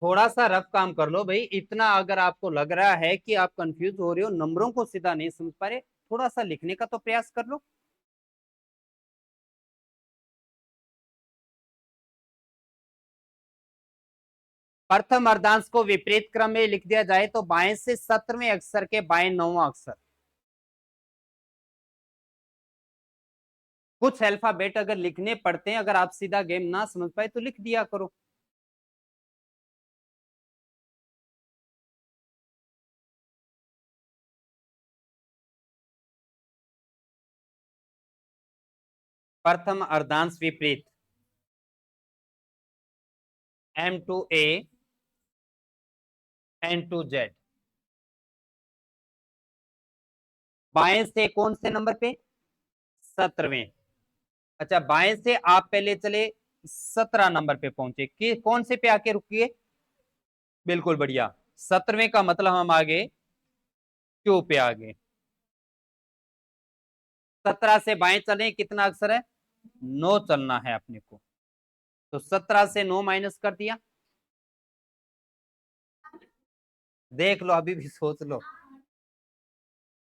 [SPEAKER 1] थोड़ा सा रफ काम कर लो भाई, इतना अगर आपको लग रहा है कि आप कंफ्यूज हो रहे हो, नंबरों को सीधा नहीं समझ पा रहे, थोड़ा सा लिखने का तो प्रयास कर लो। प्रथम अर्धांश को विपरीत क्रम में लिख दिया जाए तो बाएं से 17वें अक्षर के बाएं 9वां अक्षर, कुछ अल्फाबेट अगर लिखने पड़ते हैं, अगर आप सीधा गेम ना समझ पाए तो लिख दिया करो। प्रथम अर्धांश विपरीत, M to A N to Z, बाएं से कौन से नंबर पे, 17वें। अच्छा बाएं से आप पहले चले 17 नंबर पे पहुंचे कि कौन से पे आके रुकिए? बिल्कुल बढ़िया, 17वें का मतलब हम आगे क्यू पे आगे। 17 से बाएं चले, कितना अक्षर है? 9 चलना है अपने को। तो 17 से 9 माइनस कर दिया। देख लो, अभी भी सोच लो।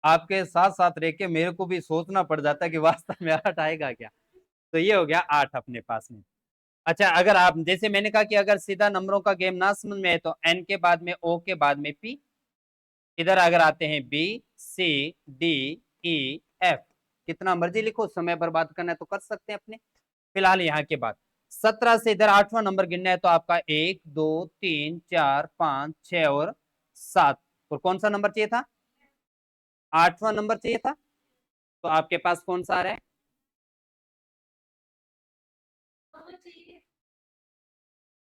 [SPEAKER 1] आपके साथ साथ रह के मेरे को भी सोचना पड़ जाता है कि वास्तव में 8 आएगा क्या। तो ये हो गया 8 अपने पास में। अच्छा, अगर आप जैसे मैंने कहा कि अगर सीधा नंबरों का गेम ना समझ में है तो एन के बाद में ओ के बाद में पी, इधर अगर आते हैं B C D E F, कितना मर्जी लिखो, समय बर्बाद करना है तो कर सकते हैं अपने। फिलहाल यहाँ के बाद 17 से इधर 8वां नंबर गिनना है तो आपका 1 2 3 4 5 6 और 7, और कौन सा नंबर चाहिए था? 8वां नंबर चाहिए था। तो आपके पास कौन सा आ रहा है?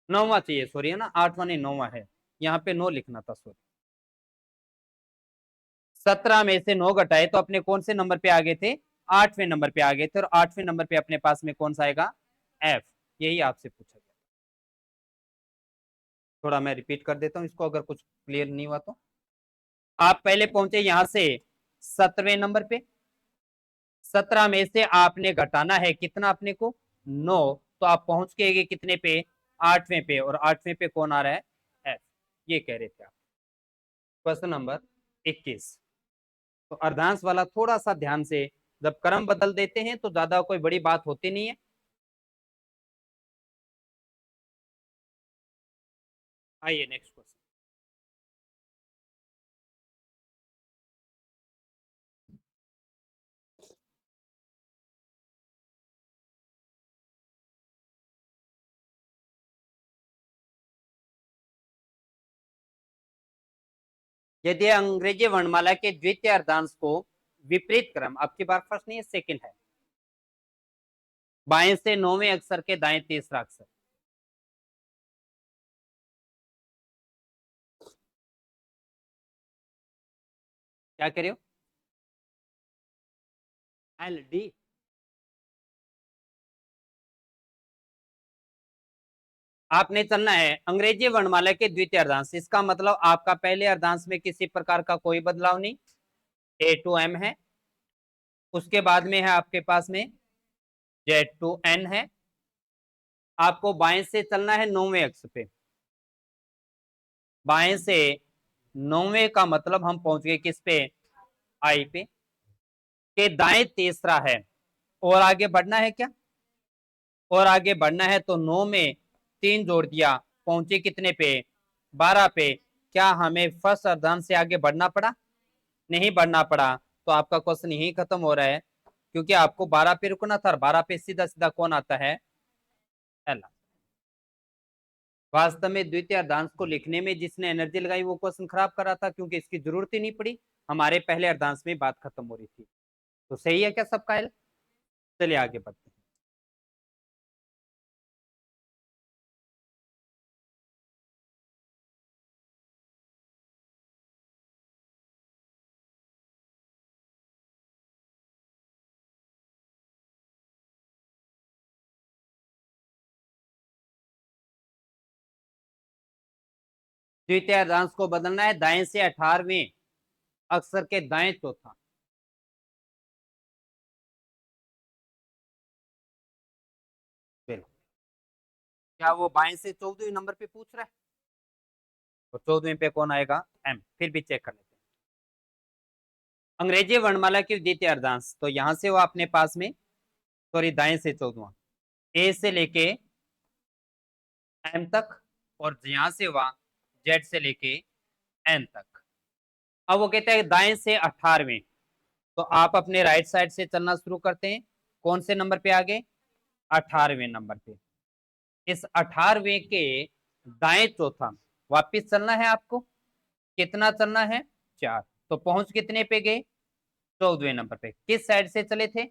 [SPEAKER 1] 9वां चाहिए, सॉरी, है ना, 8वां नहीं 9वां है, यहाँ पे 9 लिखना था, सॉरी। 17 में से 9 घटाए तो अपने कौन से नंबर पे आ गए थे? 8वें नंबर पे आ गए थे, और 8वें नंबर पे अपने पास में कौन सा आएगा? एफ। यही आपसे पूछा गया। थोड़ा मैं रिपीट कर देता हूँ इसको, अगर कुछ क्लियर नहीं हुआ तो। आप पहले पहुंचे यहां से 17वें नंबर पे, 17 में से आपने घटाना है कितना अपने को? 9। तो आप पहुंच के कितने पे? 8वें पे, और 8वें पे कौन आ रहा है? एफ। ये कह रहे थे आप। Question number 21। तो अर्धांश वाला थोड़ा सा ध्यान से, जब क्रम बदल देते हैं तो ज्यादा कोई बड़ी बात होती नहीं है। आइए नेक्स्ट क्वेश्चन। यदि अंग्रेजी वर्णमाला के द्वितीय अर्धांश को विपरीत क्रम, अब की बार फर्स्ट नहीं है, सेकंड है, बाएं से 9वें अक्षर के दाएं तीसरा अक्षर, क्या कह रहे हो? L D. आपने चलना है अंग्रेजी वर्णमाला के द्वितीय अर्धांश, इसका मतलब आपका पहले अर्धांश में किसी प्रकार का कोई बदलाव नहीं, ए टू एम है। उसके बाद में है आपके पास में जेड टू एन है। आपको बाएं से चलना है 9वें अक्ष पे, बाएं से 9वें का मतलब हम पहुंच गए किस पे? आई पे। के दाएं तीसरा है, और आगे बढ़ना है क्या? और आगे बढ़ना है तो 9 में 3 जोड़ दिया, पहुंचे कितने पे? 12 पे। क्या हमें फर्स्ट अर्धांश से आगे बढ़ना पड़ा? नहीं बढ़ना पड़ा। तो आपका क्वेश्चन यही खत्म हो रहा है, क्योंकि आपको 12 पे रुकना था, और 12 पे सीधा सीधा कौन आता है? एल। वास्तव में द्वितीय अर्धांश को लिखने में जिसने एनर्जी लगाई वो क्वेश्चन खराब कर रहा था, क्योंकि इसकी जरूरत ही नहीं पड़ी, हमारे पहले अर्धांश में बात खत्म हो रही थी। तो सही है क्या सबका? एल। चलिए आगे बढ़ते हैं। द्वितीय अर्धांश को बदलना है, दाएं से 18वें अक्षर के दाएं चौथा। बिल्कुल। क्या वो बाएं से 14वें नंबर पे पूछ रहा है? तो 14वें पे कौन आएगा? एम। फिर भी चेक कर लेते हैं। अंग्रेजी वर्णमाला की द्वितीय अर्धांश, तो यहां से वो अपने पास में, सॉरी, दाएं से 14वां, ए से लेके एम तक, और यहां से वहां जेड से लेके एन तक। अब वो कहते हैं दाएं से 18वें, तो आप अपने राइट साइड से चलना शुरू करते हैं। कौन से नंबर पे आ गए? 18वें नंबर पे। इस 18वें के दाएं चौथा वापिस चलना है आपको। कितना चलना है? 4। तो पहुंच कितने पे गए? 14वें नंबर पे। किस साइड से चले थे?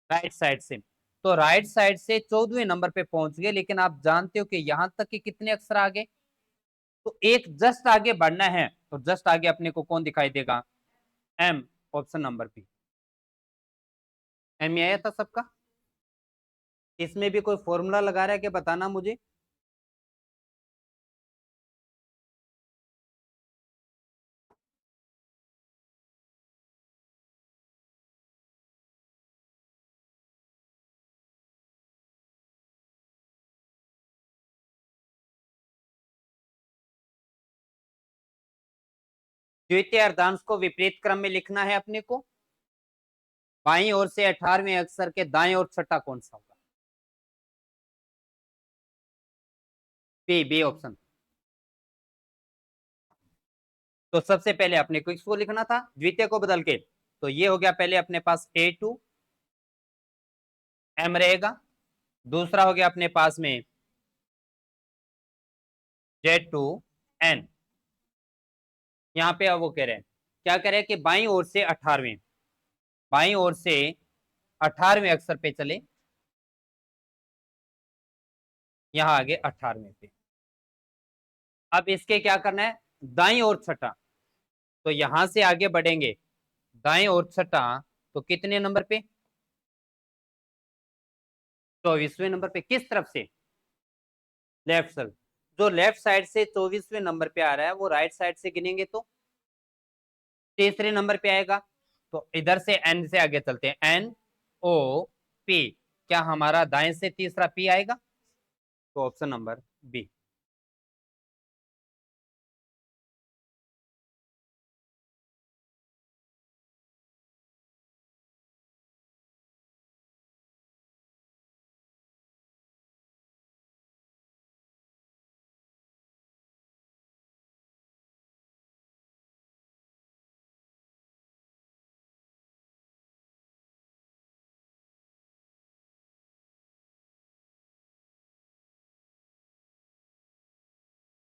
[SPEAKER 1] राइट साइड से। तो राइट साइड से 14वें नंबर पे पहुंच गए, लेकिन आप जानते हो कि यहां तक के कितने अक्षर आगे? तो एक जस्ट आगे बढ़ना है, तो जस्ट आगे अपने को कौन दिखाई देगा? M. Option number B. M आया था सबका? इसमें भी कोई फॉर्मूला लगा रहा है कि बताना मुझे। द्वितीय अर्धांश को विपरीत क्रम में लिखना है अपने को। बाईं ओर से 18वें अक्षर के दाएं ओर छठा कौन सा होगा? B, B option. तो सबसे पहले अपने को इसको लिखना था द्वितीय को बदल के, तो ये हो गया पहले अपने पास A2 M रहेगा, दूसरा हो गया अपने पास में Z2 N। यहाँ पे अब वो कह रहे हैं, क्या कह रहे हैं कि बाईं ओर से 18वें, बाईं ओर से 18वें अक्षर पे चले, यहां आगे 18वें पे। अब इसके क्या करना है, दाईं ओर छठा, तो यहां से आगे बढ़ेंगे दाएं ओर छठा, तो कितने नंबर पे? 24वें नंबर पे। किस तरफ से? Left side. जो लेफ्ट साइड से 24वें नंबर पे आ रहा है वो राइट साइड से गिनेंगे तो तीसरे नंबर पे आएगा। तो इधर से एन से आगे चलते हैं, NOP। क्या हमारा दाएं से तीसरा P आएगा? तो ऑप्शन नंबर बी।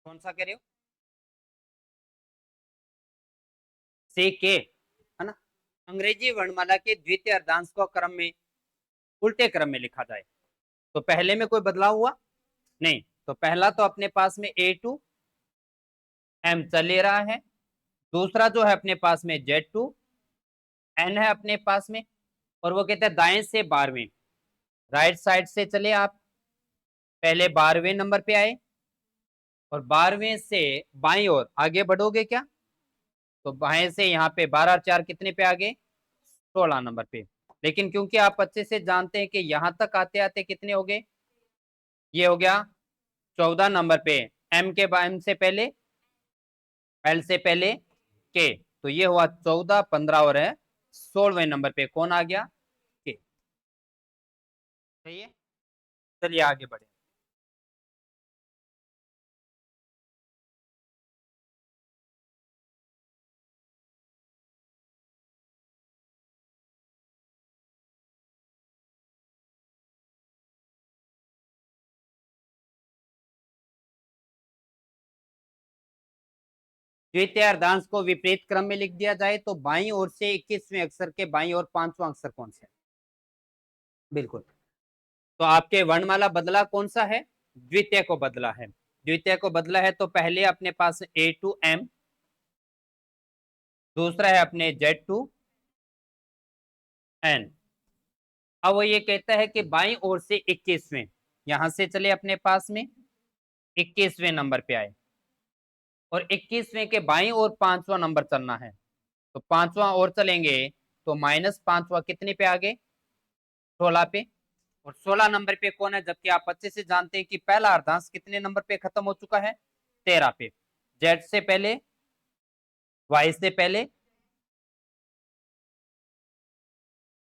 [SPEAKER 1] कौन सा कह रहे हो? C K है ना। अंग्रेजी वर्णमाला के द्वितीय अर्धांश को क्रम में उल्टे क्रम में लिखा जाए, तो पहले में कोई बदलाव हुआ नहीं। तो पहला तो अपने पास में A2 M चल ले रहा है, दूसरा जो है अपने पास में Z2 N है अपने पास में, और वो कहते हैं दाएं से 12वें, राइट साइड से चले आप, पहले 12वें नंबर पे आए और 12वें से बाईं ओर आगे बढ़ोगे क्या, तो बाएं से यहाँ पे 12 और 4 कितने पे आगे? 16 नंबर पे। लेकिन क्योंकि आप अच्छे से जानते हैं कि यहां तक आते आते कितने हो गए, ये हो गया 14 नंबर पे। एम से पहले, एल से पहले के, तो ये हुआ 14, 15 और है 16वें नंबर पे कौन आ गया? के। सही है। चलिए आगे बढ़े। द्वितीय अर्धांश को विपरीत क्रम में लिख दिया जाए तो बाईं ओर से 21वें अक्षर के बाईं ओर पांचवा अक्षर कौन सा है? बिल्कुल। तो आपके वर्णमाला बदला कौन सा है? द्वितीय को बदला है। द्वितीय को बदला है तो पहले अपने पास A2M, दूसरा है अपने Z2N। अब वो ये कहता है कि बाईं ओर से 21वें, यहां से चले अपने पास में 21वें नंबर पे आए, और 21वें के बाईं ओर पांचवा नंबर चलना है, तो पांचवा और चलेंगे तो माइनस पांचवा कितने पे आगे? 16 पे। और 16 नंबर पे कौन है, जबकि आप अच्छे से जानते हैं कि पहला अर्धांश कितने नंबर पे खत्म हो चुका है? 13 पे। जेड से पहले, वाई से पहले,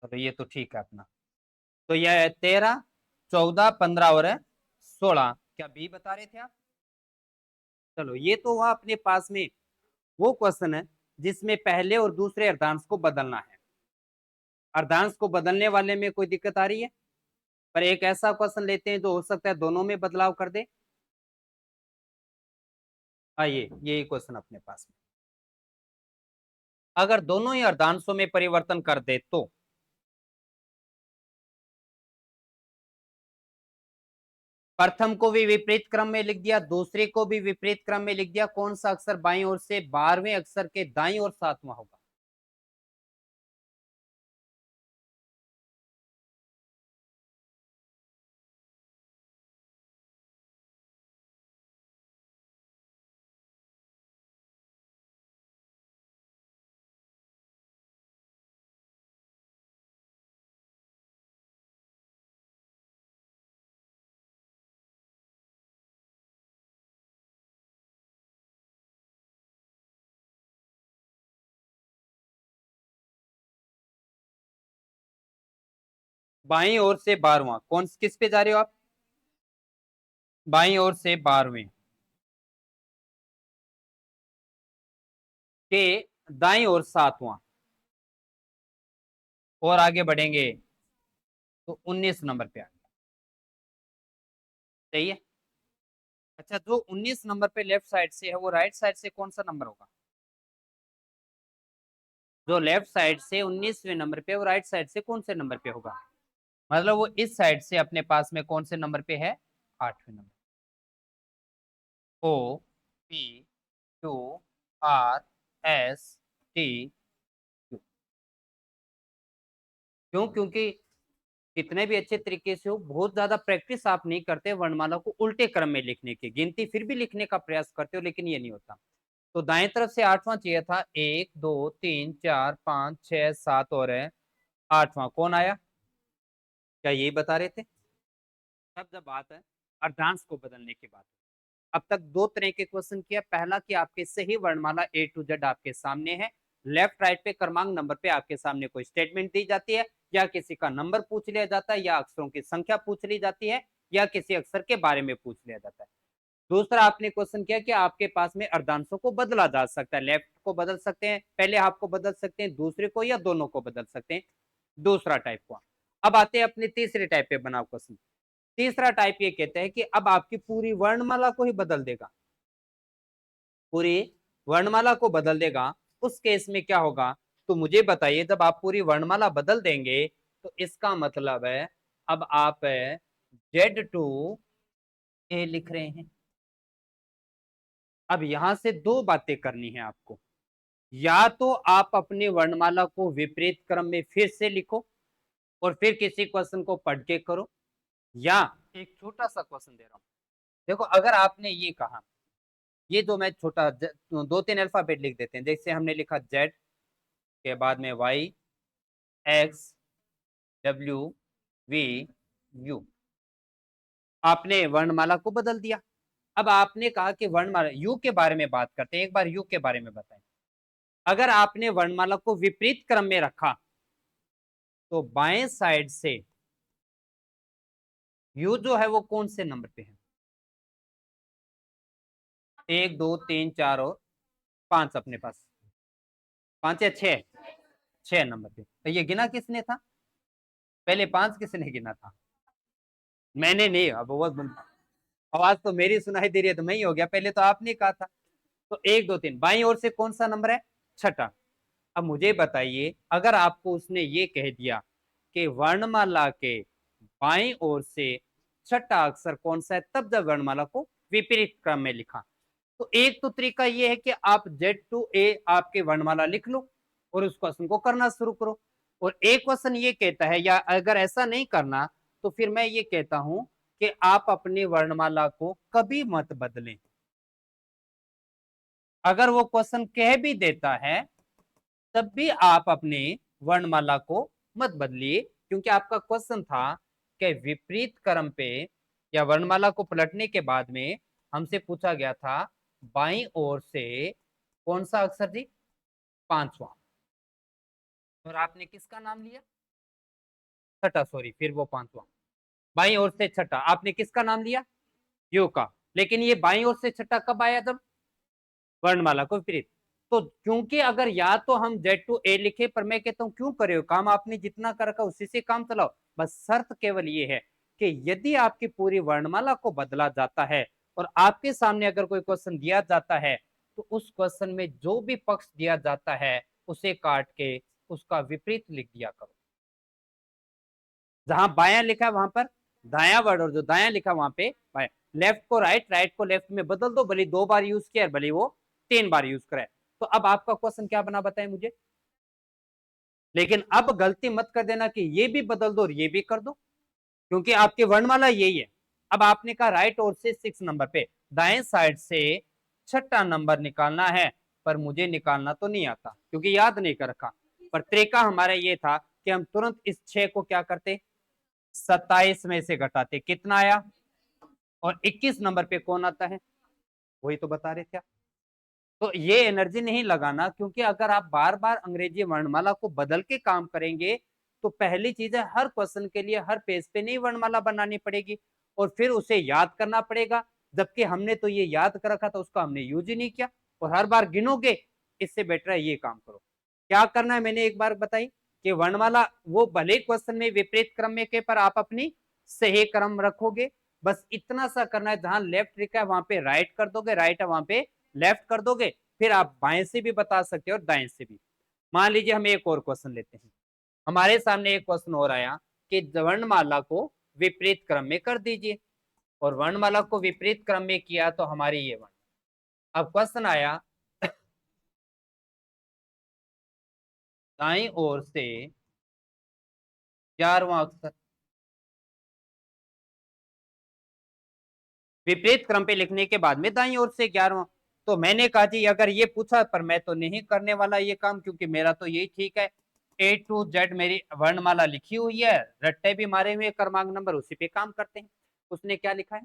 [SPEAKER 1] तो ये तो ठीक है अपना। तो यह है 13, 14, 15 और है 16। क्या बी बता रहे थे आप? चलो ये तो हुआ अपने पास में वो क्वेश्चन है जिसमें पहले और दूसरे अर्धांश को बदलना है। अर्धांश को बदलने वाले में कोई दिक्कत आ रही है? पर एक ऐसा क्वेश्चन लेते हैं जो हो सकता है दोनों में बदलाव कर दे। आइए यही क्वेश्चन अपने पास में, अगर दोनों ही अर्धांशों में परिवर्तन कर दे तो प्रथम को भी विपरीत क्रम में लिख दिया, दूसरे को भी विपरीत क्रम में लिख दिया, कौन सा अक्षर बाईं ओर से 12वें अक्षर के दाईं ओर 7वां होगा? बाईं ओर से 12वां, कौन किस पे जा रहे हो आप? बाईं ओर से 12वें के दाईं ओर 7वां, और आगे बढ़ेंगे तो 19 नंबर पे आ गया। सही है। अच्छा, जो 19 नंबर पे लेफ्ट साइड से है वो राइट साइड से कौन सा नंबर होगा? जो लेफ्ट साइड से 19वें नंबर पे वो राइट साइड से कौन से नंबर पे होगा? मतलब वो इस साइड से अपने पास में कौन से नंबर पे है? 8वें number. O P Q R S T Q। क्यों? क्योंकि कितने भी अच्छे तरीके से हो, बहुत ज्यादा प्रैक्टिस आप नहीं करते वर्णमाला को उल्टे क्रम में लिखने की, गिनती फिर भी लिखने का प्रयास करते हो लेकिन ये नहीं होता। तो दाएं तरफ से 8वां चाहिए था, 1 2 3 4 5 6 7 और है 8वां कौन आया? क्या यही बता रहे थे? तब जब बात है अर्धांश को बदलने की बात। अब तक दो तरह के क्वेश्चन किया। पहला कि आपके सही वर्णमाला ए टू जेड आपके सामने है, लेफ्ट राइट पे क्रमांक नंबर पे आपके सामने कोई स्टेटमेंट दी जाती है, या किसी का नंबर पूछ लिया जाता है, या अक्षरों की संख्या पूछ ली जाती है, या किसी अक्षर के बारे में पूछ लिया जाता है। दूसरा आपने क्वेश्चन किया कि आपके पास में अर्धांशों को बदला जा सकता है, लेफ्ट को बदल सकते हैं, पहले हाफ को बदल सकते हैं, दूसरे को या दोनों को बदल सकते हैं, दूसरा टाइप को। अब आते हैं अपने तीसरे टाइप पे बनाओ क्वेश्चन। तीसरा टाइप ये कहता है कि अब आपकी पूरी वर्णमाला को ही बदल देगा, पूरी वर्णमाला को बदल देगा। उस केस में क्या होगा? तो मुझे बताइए, जब आप पूरी वर्णमाला बदल देंगे तो इसका मतलब है अब आप Z2A लिख रहे हैं। अब यहां से दो बातें करनी है आपको, या तो आप अपनी वर्णमाला को विपरीत क्रम में फिर से लिखो और फिर किसी क्वेश्चन को पढ़ के करो, या एक छोटा सा क्वेश्चन दे रहा हूं। देखो, अगर आपने ये कहा, ये जो मैं छोटा दो तीन अल्फाबेट लिख देते हैं, जैसे हमने लिखा जेड के बाद में Y X W V U, आपने वर्णमाला को बदल दिया। अब आपने कहा कि वर्णमाला यू के बारे में बात करते हैं, एक बार यू के बारे में बताएं। अगर आपने वर्णमाला को विपरीत क्रम में रखा तो बाएं साइड से यू जो है वो कौन से नंबर पे है? 1 2 3 4 और 5 अपने पास, 5 या 6? 6 नंबर पे। तो ये गिना किसने था? पहले 5 किसने गिना था? मैंने नहीं। अब वो आवाज तो मेरी सुनाई दे रही है तो मैं ही हो गया, पहले तो आपने कहा था। तो 1 2 3 बाईं ओर से कौन सा नंबर है? छठा। अब मुझे बताइए, अगर आपको उसने ये कह दिया कि वर्णमाला के बाईं ओर से छठा अक्षर कौन सा है, तब जब वर्णमाला को विपरीत क्रम में लिखा, तो एक तो तरीका ये है कि आप Z2A आपके वर्णमाला लिख लो और उस क्वेश्चन को करना शुरू करो। और एक क्वेश्चन ये कहता है, या अगर ऐसा नहीं करना तो फिर मैं ये कहता हूं कि आप अपनी वर्णमाला को कभी मत बदलें। अगर वो क्वेश्चन कह भी देता है तब भी आप अपने वर्णमाला को मत बदलिए, क्योंकि आपका क्वेश्चन था कि विपरीत क्रम पे या वर्णमाला को पलटने के बाद में हमसे पूछा गया था बाईं ओर से कौन सा अक्षर जी? 5वां। और आपने किसका नाम लिया? छठा, सॉरी, फिर वो 5वां। बाईं ओर से छठा आपने किसका नाम लिया? यू का। लेकिन ये बाईं ओर से छठा कब आया? जब वर्णमाला को विपरीत। तो क्योंकि अगर या तो हम Z2A लिखे, पर मैं कहता हूं क्यों करे हो काम, आपने जितना कर रखा उसी से काम चलाओ। बस शर्त केवल ये है कि यदि आपकी पूरी वर्णमाला को बदला जाता है और आपके सामने अगर कोई क्वेश्चन दिया जाता है तो उस क्वेश्चन में जो भी पक्ष दिया जाता है उसे काट के उसका विपरीत लिख दिया करो। जहां बायां लिखा है वहां पर दायां वर्ड, और जो दायां लिखा वहां पे बायां। लेफ्ट को राइट, राइट को लेफ्ट में बदल दो, भले 2 बार यूज किया भले वो 3 बार यूज कराए। तो अब आपका क्वेश्चन क्या बना बताएं मुझे। लेकिन अब गलती मत कर देना कि ये भी बदल दो और ये भी कर दो, क्योंकि आपकी वर्णमाला यही है। अब आपने कहा राइट ओर से 6 नंबर पे दाएं साइड से छठा नंबर निकालना है, पर मुझे निकालना तो नहीं आता क्योंकि याद नहीं कर रखा। पर तरीका हमारा ये था कि हम तुरंत इस 6 को क्या करते, 27 में से घटाते, कितना आया? और 21 नंबर पे कौन आता है? वही तो बता रहे थे। तो ये एनर्जी नहीं लगाना, क्योंकि अगर आप बार बार अंग्रेजी वर्णमाला को बदल के काम करेंगे तो पहली चीज है, हर क्वेश्चन के लिए हर पेज पे नई वर्णमाला बनानी पड़ेगी और फिर उसे याद करना पड़ेगा, जबकि हमने तो ये याद कर रखा था, उसका हमने यूज ही नहीं किया और हर बार गिनोगे। इससे बेटर है ये काम करो। क्या करना है मैंने एक बार बताई कि वर्णमाला वो भले क्वेश्चन में विपरीत क्रम में के, पर आप अपनी सही क्रम रखोगे। बस इतना सा करना है, जहां लेफ्ट लिखा है वहां पे राइट कर दोगे, राइट है वहां पे लेफ्ट कर दोगे। फिर आप बाएं से भी बता सकते हो और दाएं से भी। मान लीजिए हम एक और क्वेश्चन लेते हैं। हमारे सामने एक क्वेश्चन और आया कि वर्णमाला को विपरीत क्रम में कर दीजिए, और वर्णमाला को विपरीत क्रम में किया तो हमारी ये वर्ण। अब क्वेश्चन आया दाईं ओर से 11वां अक्षर विपरीत क्रम पे लिखने के बाद में दाईं ओर से 11वां। तो मैंने कहा जी अगर ये पूछा, पर मैं तो नहीं करने वाला ये काम, क्योंकि मेरा तो यही ठीक है, ए टू जेड मेरी वर्णमाला लिखी हुई है, रट्टे भी मारे हुए क्रमांक नंबर, उसी पे काम करते हैं। उसने क्या लिखा है,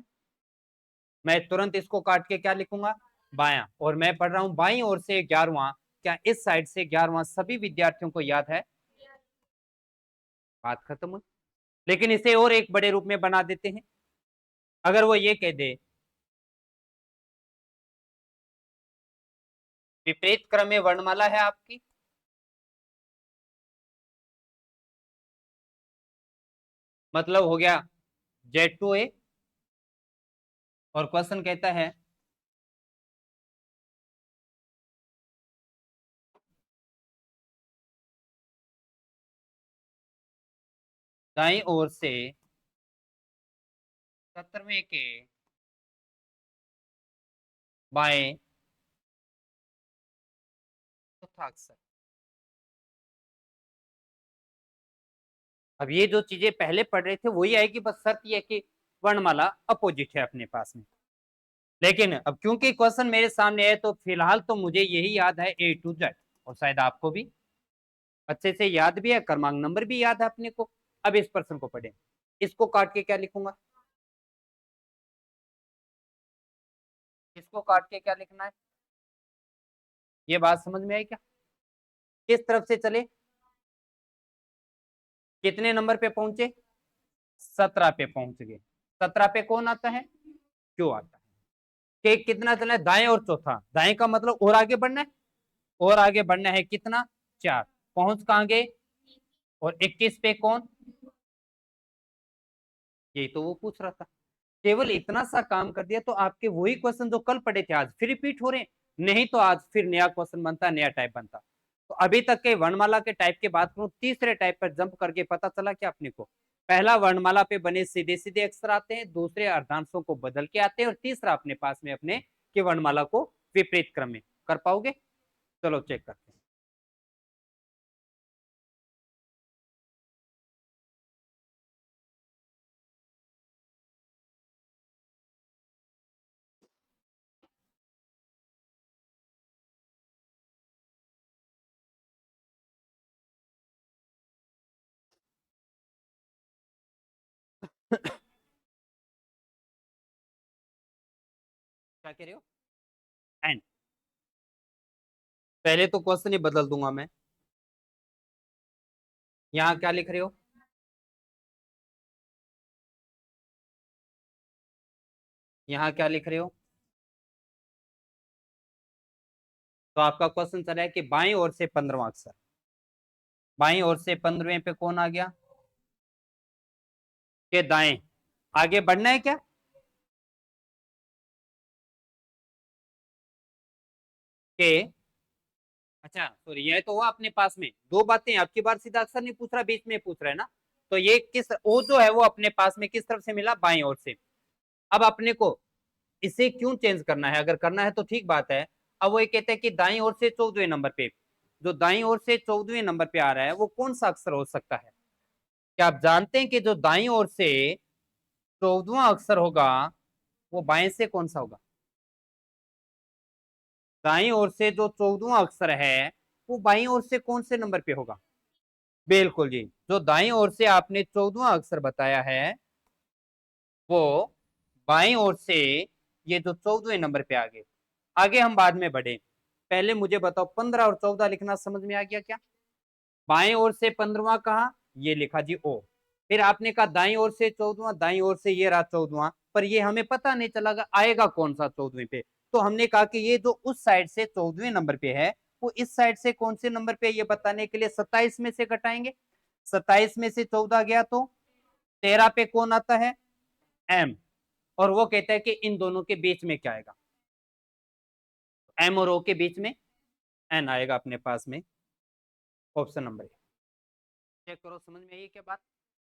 [SPEAKER 1] मैं तुरंत इसको काट के क्या लिखूंगा, बायां। और मैं पढ़ रहा हूं बाईं ओर से 11वां, क्या इस साइड से 11वां सभी विद्यार्थियों को याद है? बात खत्म हुई। लेकिन इसे और एक बड़े रूप में बना देते हैं। अगर वो ये कह दे विपरीत क्रम में वर्णमाला है आपकी, मतलब हो गया Z2A, और क्वेश्चन कहता है दाईं ओर से 17वें के बाएं चौथा अक्षर। अब ये जो चीजें पहले पढ़ रहे थे वही आएगी, बस शर्त ये है कि वर्णमाला अपोजिट है अपने पास में। लेकिन अब क्योंकि क्वेश्चन मेरे सामने है, तो फिलहाल तो मुझे यही याद है A to Z, और शायद आपको भी अच्छे से याद भी है, क्रमांक नंबर भी याद है अपने को। अब इस प्रश्न को पढ़े, इसको काट के क्या लिखूंगा, इसको काट के क्या लिखना है, ये बात समझ में आई क्या? किस तरफ से चले, कितने नंबर पे पहुंचे, 17 पे पहुंच गए। 17 पे कौन आता है, क्यों आता है। के कितना चलना है, दाएं और चौथा, दाएं का मतलब और आगे बढ़ना है, और आगे बढ़ना है कितना, 4, पहुंच कहां गए, और 21 पे कौन, यही तो वो पूछ रहा था। केवल इतना सा काम कर दिया तो आपके वही क्वेश्चन जो कल पढ़े थे आज फिर रिपीट हो रहे हैं। नहीं तो आज फिर नया क्वेश्चन बनता, नया टाइप बनता। तो अभी तक के वर्णमाला के टाइप की बात करूं, तीसरे टाइप पर जंप करके पता चला कि अपने को पहला वर्णमाला पे बने सीधे सीधे अक्षर आते हैं, दूसरे अर्धांशों को बदल के आते हैं, और तीसरा अपने पास में अपने के वर्णमाला को विपरीत क्रम में कर पाओगे। चलो चेक करते हैं। क्या कह रहे हो, एंड पहले तो क्वेश्चन ही बदल दूंगा मैं। यहाँ क्या लिख रहे हो, यहाँ क्या लिख रहे हो, तो आपका क्वेश्चन चला है कि बाईं ओर से 15वां अक्षर, बाईं ओर से 15वें पे कौन आ गया, के दाएं। आगे बढ़ना है क्या, के, अच्छा सॉरी, ये तो हुआ अपने पास में दो बातें, आपकी बार सीधा अक्षर नहीं पूछ रहा, बीच में पूछ रहा है ना। तो ये किस ओ जो है वो अपने पास में किस तरफ से मिला, बाईं ओर से। अब अपने को इसे क्यों चेंज करना है, अगर करना है तो ठीक बात है। अब वो ये कहते हैं कि दाईं ओर से 14वें नंबर पे, जो दाईं ओर से 14वें नंबर पे आ रहा है वो कौन सा अक्षर हो सकता है। क्या आप जानते हैं कि जो दाईं ओर से 14वां अक्षर होगा वो बाएं से कौन सा होगा, दाईं ओर से जो 14वां अक्षर है वो बाईं ओर से कौन से नंबर पे होगा। बिल्कुल जी, जो दाईं ओर से आपने 14वां अक्षर बताया है वो बाईं ओर से, ये जो 14वें नंबर पे आ गए। आगे हम बाद में बढ़े, पहले मुझे बताओ 15 और 14 लिखना समझ में आ गया क्या, बाएं ओर से 15वां कहा, ये लिखा जी ओ। फिर आपने कहा दाई ओर से 14वां, दाई ओर से ये रहा 14वां, पर ये हमें पता नहीं चला आएगा कौन सा 14वें पे। तो हमने कहा कि ये जो उस साइड से 14वें नंबर पे है वो इस साइड से कौन से नंबर पे, ये बताने के लिए 27 में से घटाएंगे। 27 में से 14 गया तो 13 पे कौन आता है, एम। और वो कहता है कि इन दोनों के बीच में क्या आएगा, एम और ओ के बीच में एन आएगा अपने पास में। ऑप्शन नंबर चेक करो, समझ में आई क्या बात।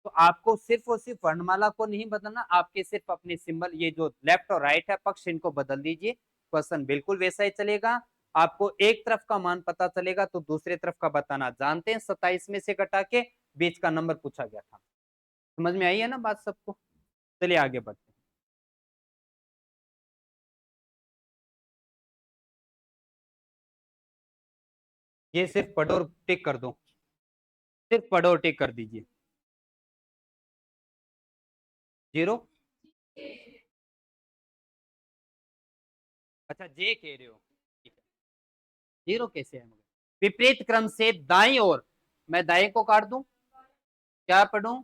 [SPEAKER 1] तो आपको सिर्फ और सिर्फ वर्णमाला को नहीं बदलना, आपके सिर्फ अपने सिंबल, ये जो लेफ्ट और राइट है पक्ष, इनको बदल दीजिए, क्वेश्चन बिल्कुल वैसा ही चलेगा। आपको एक तरफ का मान पता चलेगा तो दूसरे तरफ का बताना जानते हैं। 27 में से घटा के बीच का नंबर पूछा गया था। समझ में आई है ना बात सबको। चलिए आगे बढ़ते हैं। ये सिर्फ पढ़ो और टिक कर दो, सिर्फ पढ़ो और टिक कर दीजिए। 0। अच्छा जे कह रहे हो, ठीक है। 0 कैसे है मगर, विपरीत क्रम से दाई ओर, मैं दाएं को काट दूं, क्या पढ़ूं,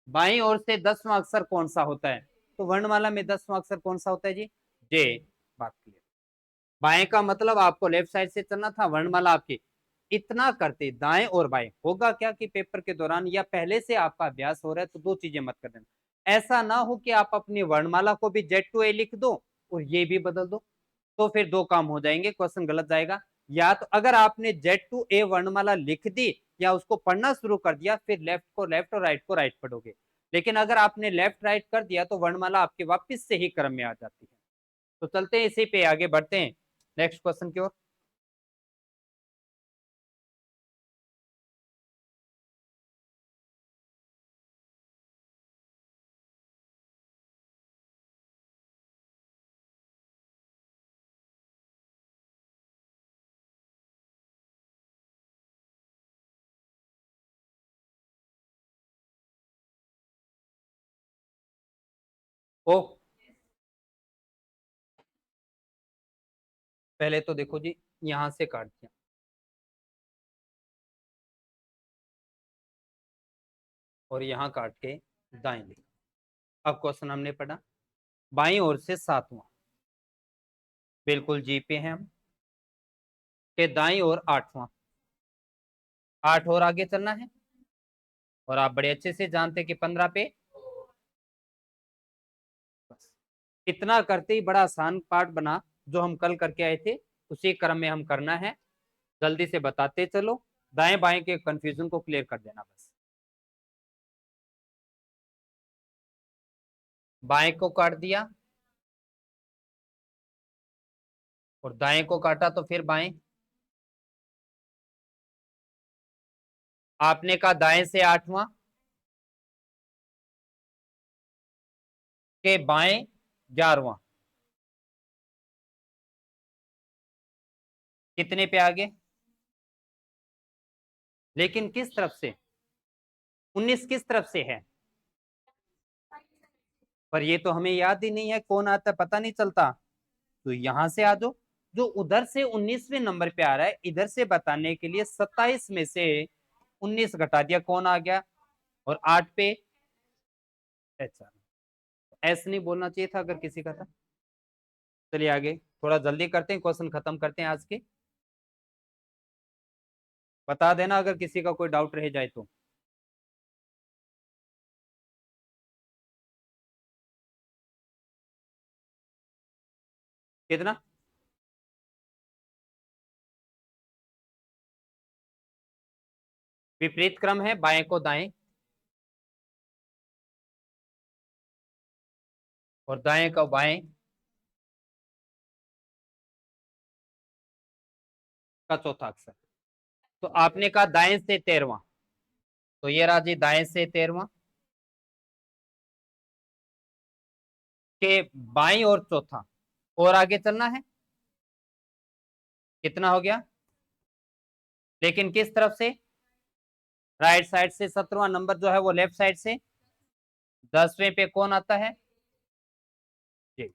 [SPEAKER 1] बाईं ओर से 10वां अक्षर कौन सा होता है। तो वर्णमाला में 10वां अक्षर कौन सा होता है जी, जे। बात क्लियर। बाएं का मतलब आपको लेफ्ट साइड से चलना था, वर्णमाला आपकी। इतना करते दाएं और बाएं, होगा क्या कि पेपर के दौरान या पहले से आपका अभ्यास हो रहा है तो दो चीजें मत कर देना। ऐसा ना हो कि आप अपनी वर्णमाला को भी Z to A लिख दो और ये भी बदल दो, तो फिर दो काम हो जाएंगे, क्वेश्चन गलत जाएगा। या तो अगर आपने Z to A वर्णमाला लिख दी या उसको पढ़ना शुरू कर दिया, फिर लेफ्ट को लेफ्ट और राइट को राइट पढ़ोगे। लेकिन अगर आपने लेफ्ट राइट कर दिया तो वर्णमाला आपके वापस से ही क्रम में आ जाती है। तो चलते हैं इसी पे आगे बढ़ते हैं नेक्स्ट क्वेश्चन की ओर। ओ, पहले तो देखो जी, यहां से काट दिया और यहां काट के दाएं लिखा। अब क्वेश्चन हमने पढ़ा, बाईं ओर से 7वां, बिल्कुल जी पे हैं हम, के दाईं ओर 8वां, 8 और आगे चलना है। और आप बड़े अच्छे से जानते हैं कि 15 पे, बस इतना करते ही बड़ा आसान पार्ट बना, जो हम कल करके आए थे उसी क्रम में हम करना है। जल्दी से बताते चलो, दाएं बाएं के कंफ्यूजन को क्लियर कर देना बस। बाएं को काट दिया और दाएं को काटा तो फिर बाएं। आपने कहा दाएं से 8वां, के बाएं 11वां, कितने पे आगे, लेकिन किस तरफ से, 19 किस तरफ से है, पर ये तो हमें याद ही नहीं है कौन आता है, पता नहीं चलता। तो यहां से आ जाओ, जो उधर से 19वें नंबर पे आ रहा है, इधर से बताने के लिए 27 में से 19 घटा दिया, कौन आ गया, और 8 पे अच्छा, ऐसे नहीं बोलना चाहिए था अगर किसी का था। चलिए आगे थोड़ा जल्दी करते हैं, क्वेश्चन खत्म करते हैं आज के। बता देना अगर किसी का कोई डाउट रह जाए तो। कितना, विपरीत क्रम है, बाएं को दाएं और दाएं का बाएं का चौथा अक्षर। तो आपने कहा दाएं से 13वां, तो ये रहा जी दाएं से 13वां, के बाईं और चौथा, और आगे चलना है, कितना हो गया, लेकिन किस तरफ से, राइट साइड से। 17वां नंबर जो है वो लेफ्ट साइड से, 10वें पे कौन आता है, जी।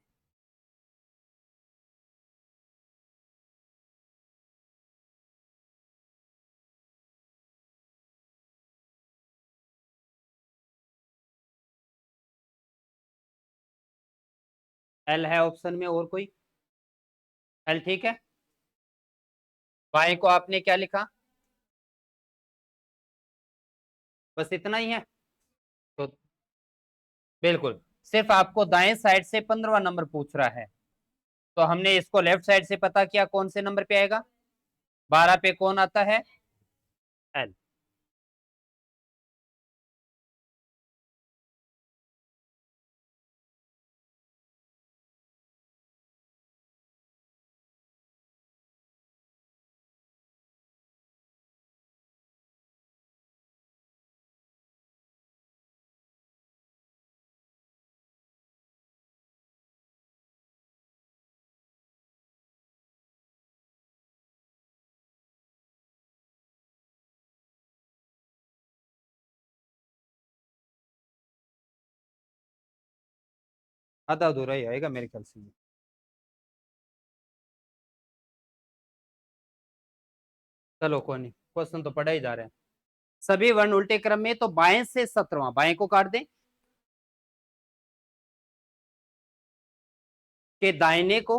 [SPEAKER 1] एल है ऑप्शन में, और कोई? एल ठीक है। बाएं को आपने क्या लिखा? बस इतना ही है? तो बिल्कुल, सिर्फ आपको दाएं साइड से 15वां नंबर पूछ रहा है, तो हमने इसको लेफ्ट साइड से पता किया कौन से नंबर पे आएगा। 12 पे कौन आता है? एल। आधा अधूरा ही आएगा मेरे ख्याल से। चलो कोई नहीं, क्वेश्चन तो पढ़ा ही जा रहे हैं। सभी वर्ण उल्टे क्रम में, तो बाएं से 17वां, बाएं को काट दें, के दाहिने को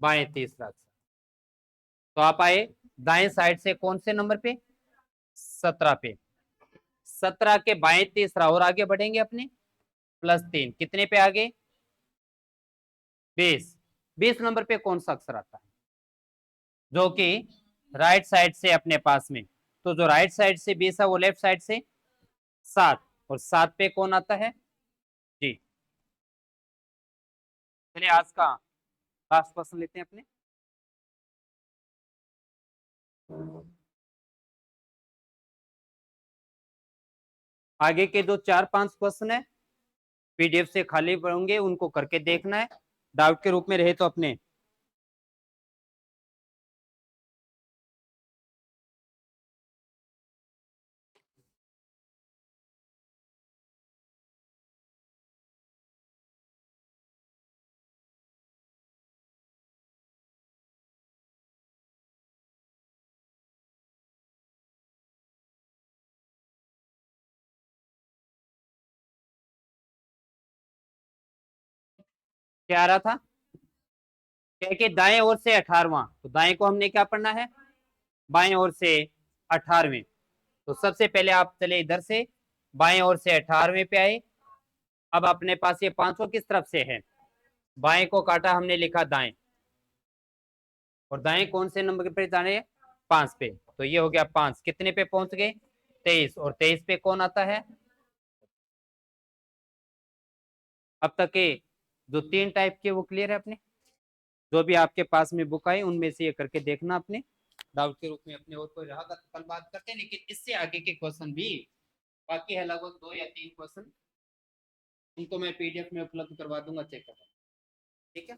[SPEAKER 1] बाएं तीसरा अक्षर। तो आप आए दाएं साइड से कौन से नंबर पे? 17 पे। 17 के बाएं तीसरा, और आगे बढ़ेंगे अपने, +3, कितने पे आगे? 20। 20 नंबर पे कौन सा अक्षर आता है जो कि राइट साइड से अपने पास में? तो जो राइट साइड से 20 है वो लेफ्ट साइड से 7, और 7 पे कौन आता है? जी। चलिए आज का लास्ट क्वेश्चन लेते हैं अपने। आगे के जो 4-5 क्वेश्चन है पीडीएफ से खाली होंगे, उनको करके देखना है, डाउट के रूप में रहे तो अपने क्या आ रहा था? क्या कि दाएं ओर से 18वां, तो दाएं को हमने क्या पढ़ना है? बाएं ओर से 18वें। तो सबसे पहले आप चले इधर से बाएं ओर से 18वें पे आए। अब अपने पास ये पांचों किस तरफ से है? बाएं को काटा, हमने लिखा दाएं, और दाएं कौन से नंबर पे जाने? 5 पे। तो ये हो गया 5, कितने पे पहुंच गए? 23, और 23 पे कौन आता है? अब तक के जो 3 टाइप के वो क्लियर है अपने? जो भी आपके पास में बुक आई उनमें से ये करके देखना अपने, डाउट के रूप में अपने, और कोई रहा तो कल बात करते हैं, लेकिन इससे आगे के क्वेश्चन भी बाकी है, लगभग 2 या 3 क्वेश्चन, उनको मैं पीडीएफ में उपलब्ध करवा दूंगा, चेक करना। ठीक है।